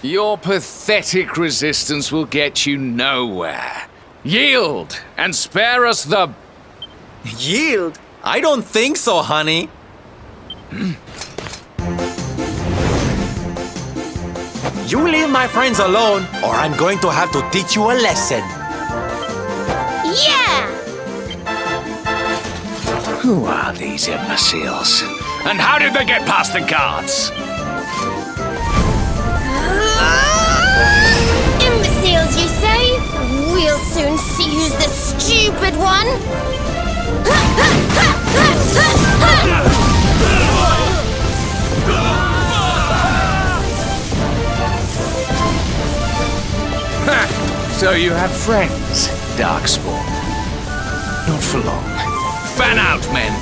Your pathetic resistance will get you nowhere. Yield and spare us the... Yield? I don't think so, honey. You leave my friends alone, or I'm going to have to teach you a lesson. Yeah! Who are these imbeciles? And how did they get past the guards? Imbeciles, you say? We'll soon see who's the stupid one. So you have friends, Darkspawn. Not for long. Fan out, men!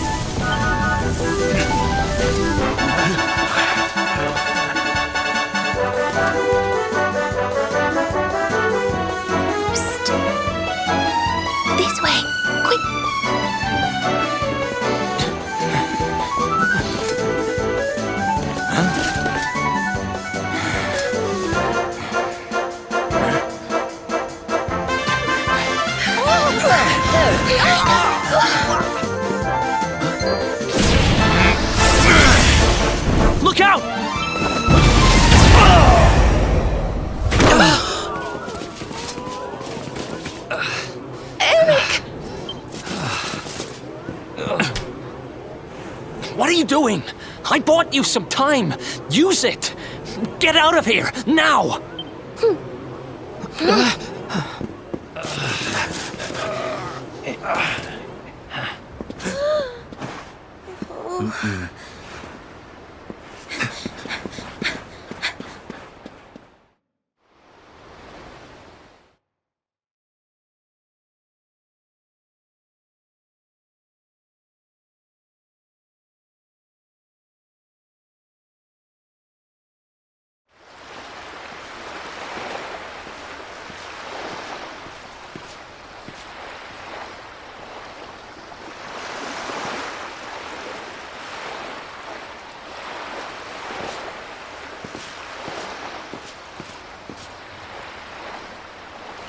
Psst. This way, quick! Look out! doing? I bought you some time. Use it. Get out of here, now!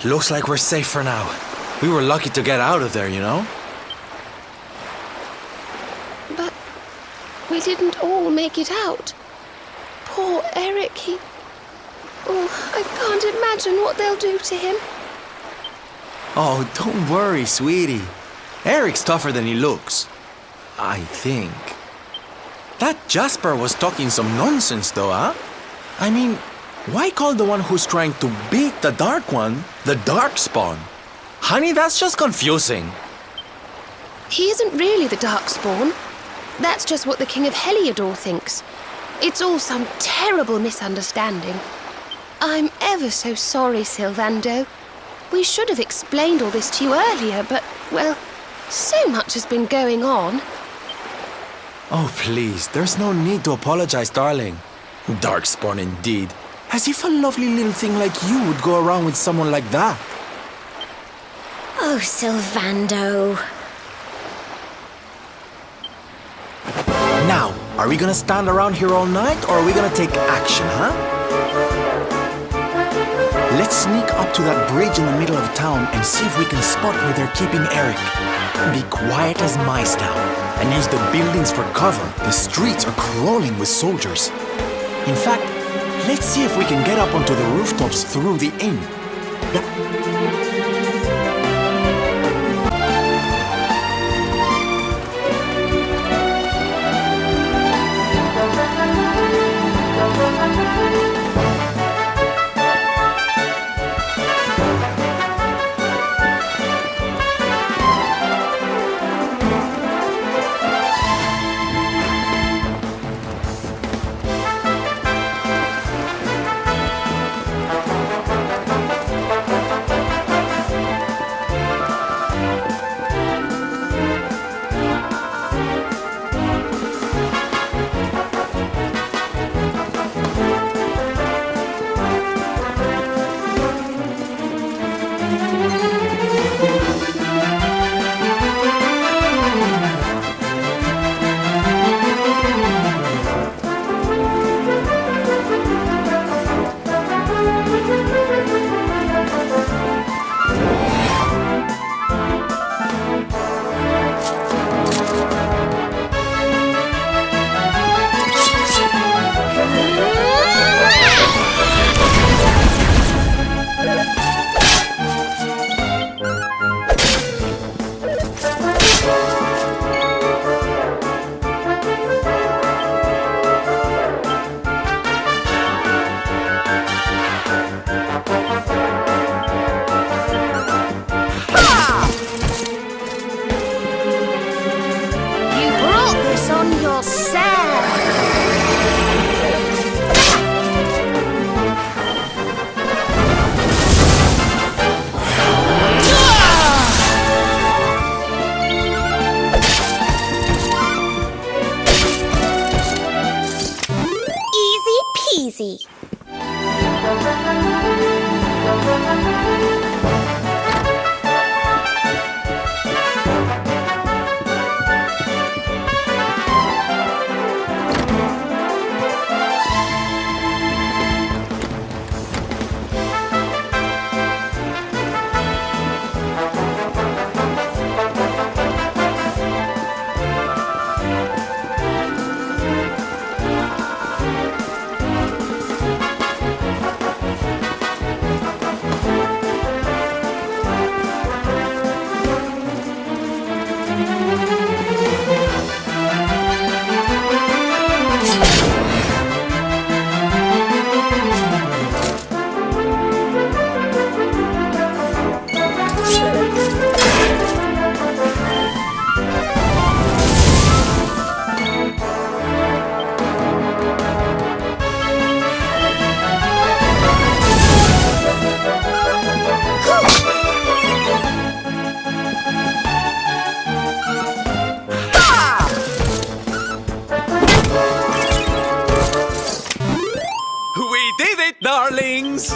Looks like we're safe for now. We were lucky to get out of there, you know? But we didn't all make it out. Poor Erik, he... Oh, I can't imagine what they'll do to him. Oh, don't worry, sweetie. Erik's tougher than he looks. I think. That Jasper was talking some nonsense though, huh? I mean, why call the one who's trying to beat the Dark One the Darkspawn? Honey, that's just confusing. He isn't really the Darkspawn. That's just what the King of Heliodor thinks. It's all some terrible misunderstanding. I'm ever so sorry, Sylvando. We should have explained all this to you earlier, but, well, so much has been going on. Oh, please, there's no need to apologize, darling. Darkspawn indeed. As if a lovely little thing like you would go around with someone like that. Oh, Sylvando. Now, are we gonna stand around here all night, or are we gonna take action, huh? Let's sneak up to that bridge in the middle of town and see if we can spot where they're keeping Erik. Be quiet as mice now, and use the buildings for cover. The streets are crawling with soldiers. In fact, let's see if we can get up onto the rooftops through the inn. easy. darlings!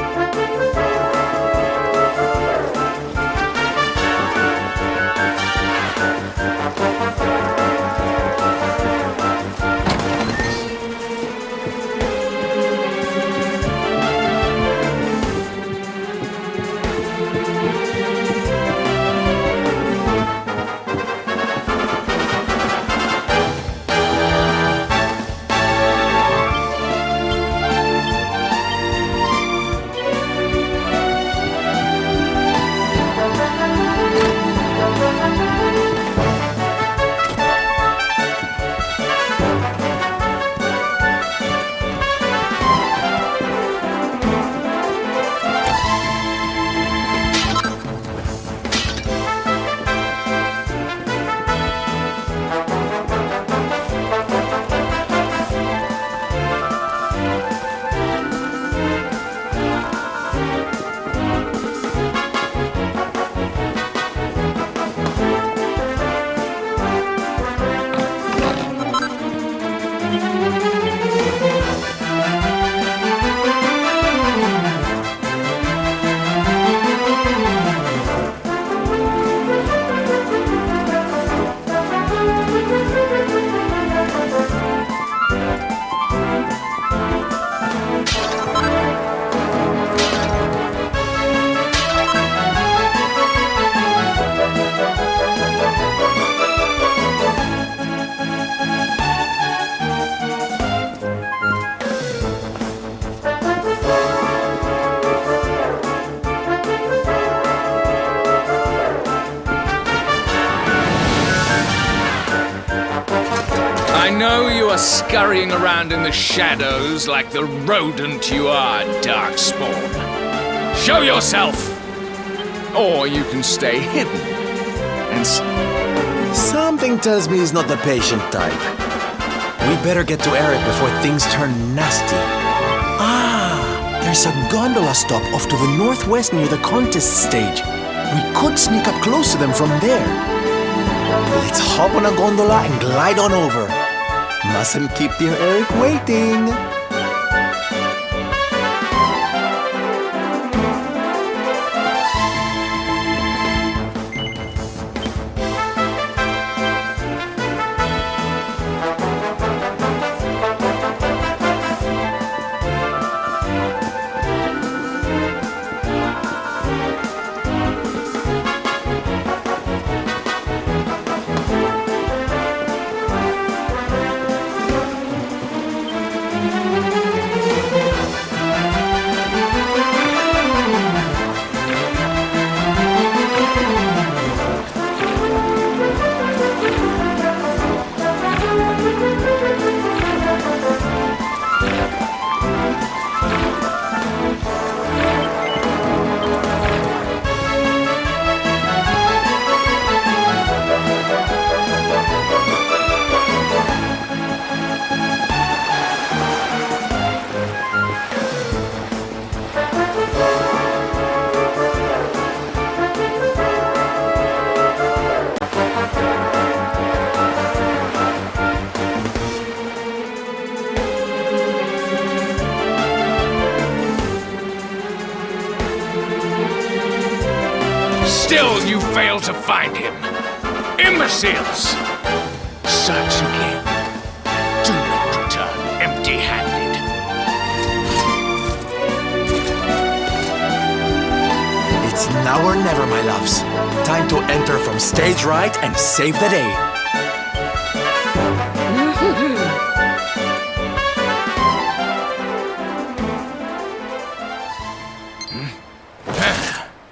I know you are scurrying around in the shadows like the rodent you are, Darkspawn. Show yourself! Or you can stay hidden. And Something tells me he's not the patient type. We better get to Erik before things turn nasty. There's a gondola stop off to the northwest near the contest stage. We could sneak up close to them from there. Let's hop on a gondola and glide on over. Mustn't keep dear Erik waiting. Still you fail to find him. Imbeciles! Search again. Do not return empty-handed. It's now or never, my loves. Time to enter from stage right and save the day.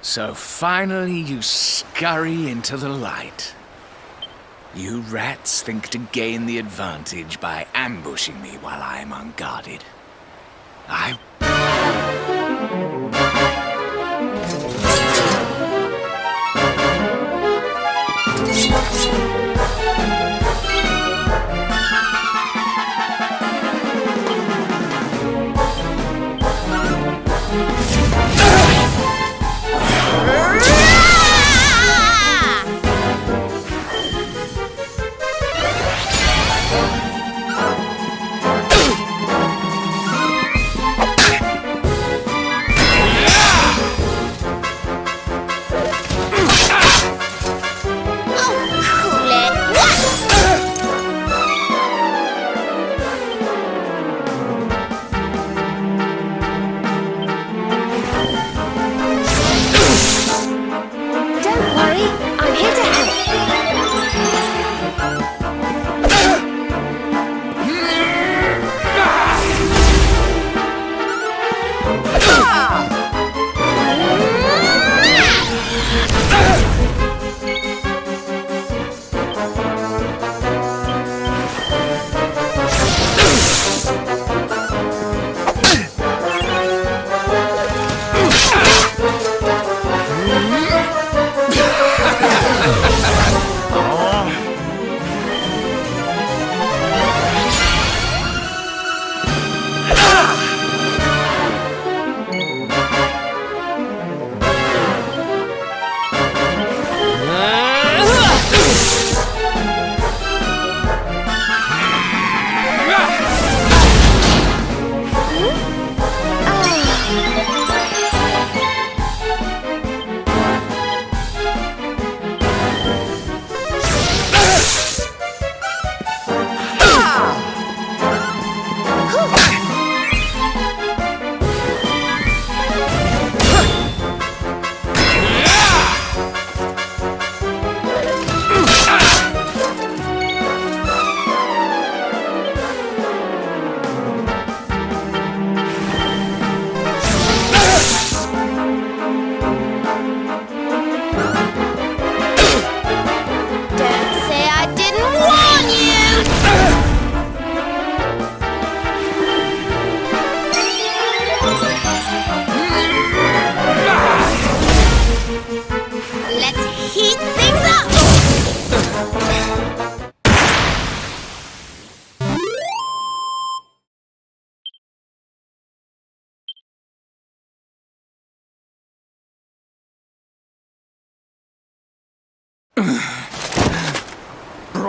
So finally you scurry into the light. You rats think to gain the advantage by ambushing me while I'm unguarded.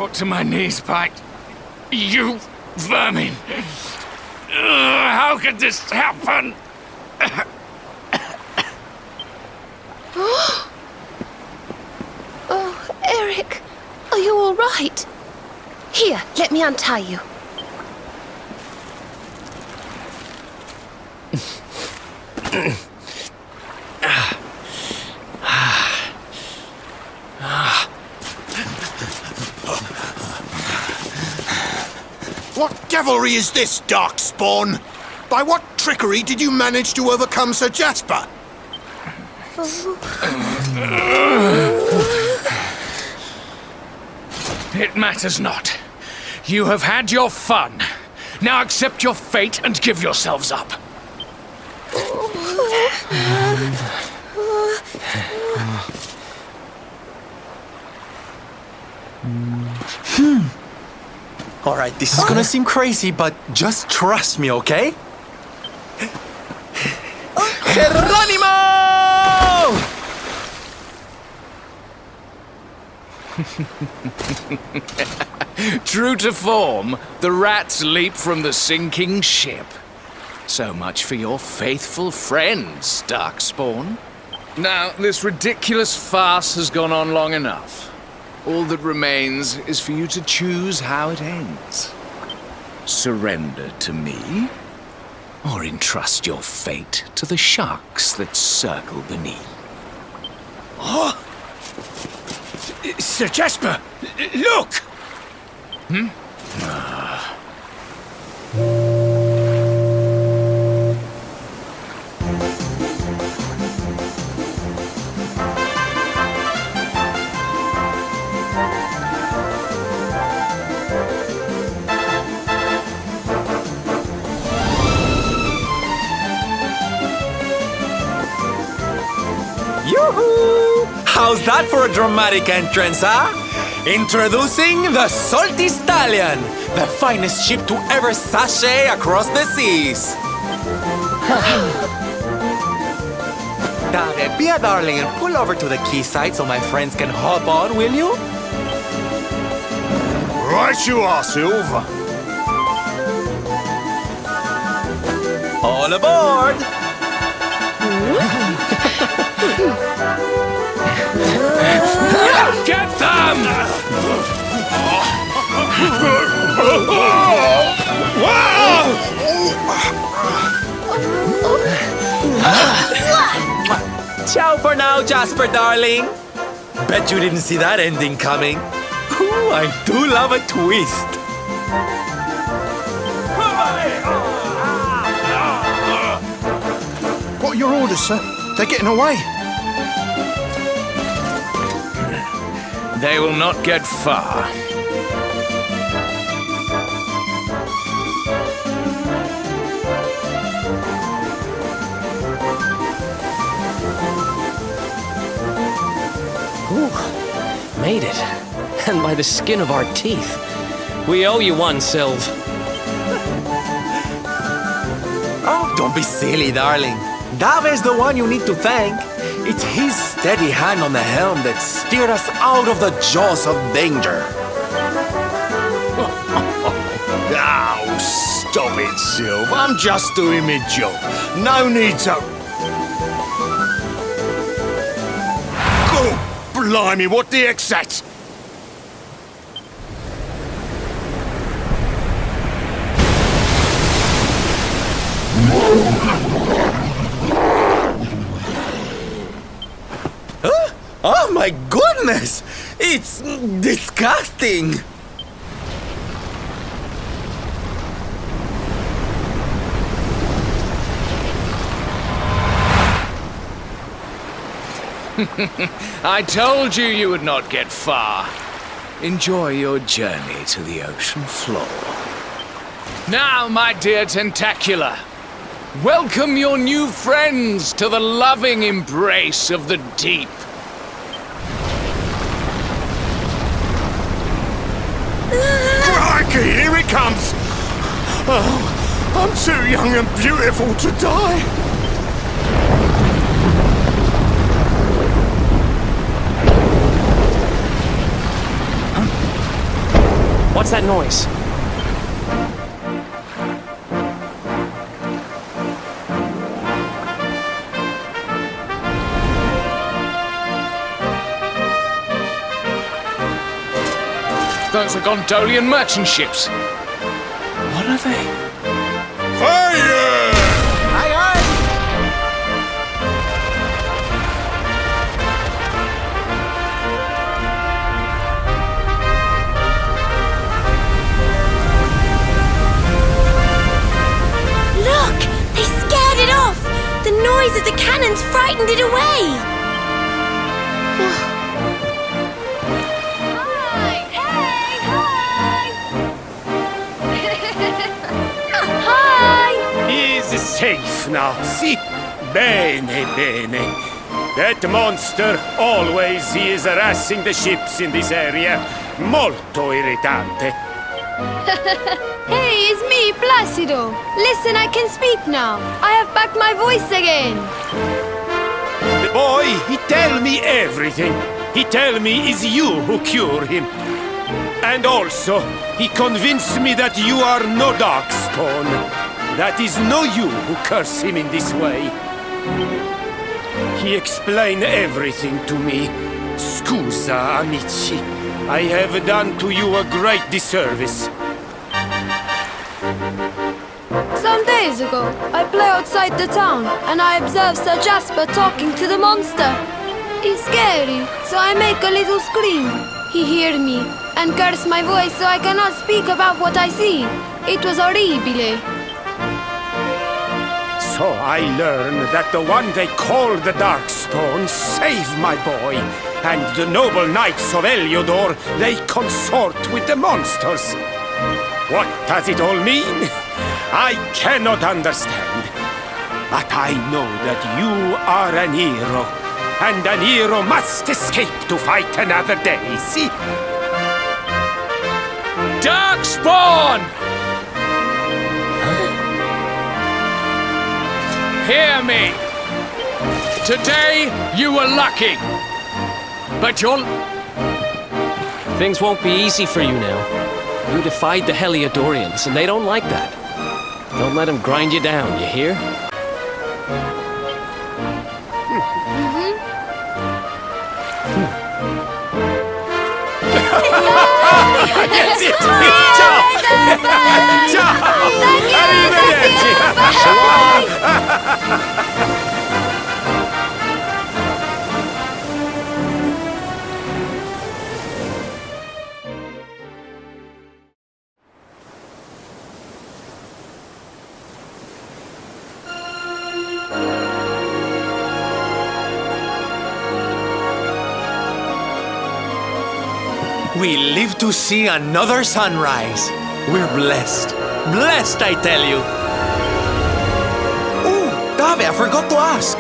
brought to my knees by you vermin. How could this happen? Oh, Erik, are you all right? Here, let me untie you. What devilry is this, Darkspawn? By what trickery did you manage to overcome Sir Jasper? It matters not. You have had your fun. Now accept your fate and give yourselves up. Alright, this is gonna seem crazy, but just trust me, okay? Geronimo! True to form, the rats leap from the sinking ship. So much for your faithful friends, Darkspawn. Now, this ridiculous farce has gone on long enough. All that remains is for you to choose how it ends. Surrender to me, or entrust your fate to the sharks that circle beneath. Oh! Sir Jasper, look! Hmm? Yoo-hoo! How's that for a dramatic entrance, huh? Introducing the Salty Stallion, the finest ship to ever sashay across the seas. Dare, be a darling and pull over to the quayside so my friends can hop on, will you? Right you are, Silver. All aboard! Get them! Ciao for now, Jasper, darling. Bet you didn't see that ending coming. Ooh, I do love a twist. What are your orders, sir? They're getting away. They will not get far. Ooh, made it. And by the skin of our teeth. We owe you one, Sylv. Oh, don't be silly, darling. Dave's the one you need to thank. It's his steady hand on the helm that steered us out of the jaws of danger. Oh, stop it, Sylv. I'm just doing my job. No need to... Oh, blimey, what the heck's that? Oh my goodness! It's disgusting! I told you you would not get far. Enjoy your journey to the ocean floor. Now, my dear Tentacular, welcome your new friends to the loving embrace of the deep. Crikey, here it comes! Oh, I'm too young and beautiful to die. What's that noise? Those are Gondolian merchant ships. What are they? Fire! Aye, aye! Look! They scared it off! The noise of the cannons frightened it away! He's safe now. See? Bene, bene. That monster always is harassing the ships in this area. Molto irritante. Hey, it's me, Placido. Listen, I can speak now. I have back my voice again. The boy, he tell me everything. He tell me it's you who cure him. And also, he convinced me that you are no darkspawn. That is no you who curse him in this way. He explained everything to me. Scusa, amici. I have done to you a great disservice. Some days ago, I play outside the town, and I observe Sir Jasper talking to the monster. It's scary, so I make a little scream. He hear me, and curse my voice so I cannot speak about what I see. It was horribile. So I learned that the one they call the Darkspawn saved my boy, and the noble knights of Heliodor, they consort with the monsters. What does it all mean? I cannot understand. But I know that you are an hero, and an hero must escape to fight another day, see? Darkspawn! Hear me! Today, you were lucky. But you'll... Things won't be easy for you now. You defied the Heliodorians, and they don't like that. Don't let them grind you down, you hear? Ciao! Ciao! Arrivederci! We live to see another sunrise. We're blessed. Blessed, I tell you. Oh, Dave, I forgot to ask.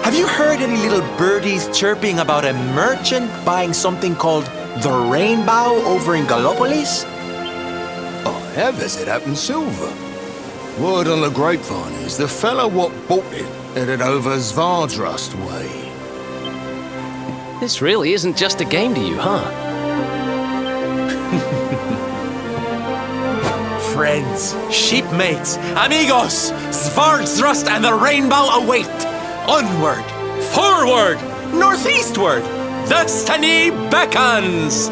Have you heard any little birdies chirping about a merchant buying something called the Rainbow over in Galoppoli? I have visited up in Silver. Word on the grapevine is the fellow what bought it headed over Svardrust way. This really isn't just a game to you, huh? Friends, shipmates, amigos, Svardrust and the Rainbow await. Onward, forward, northeastward, destiny beckons.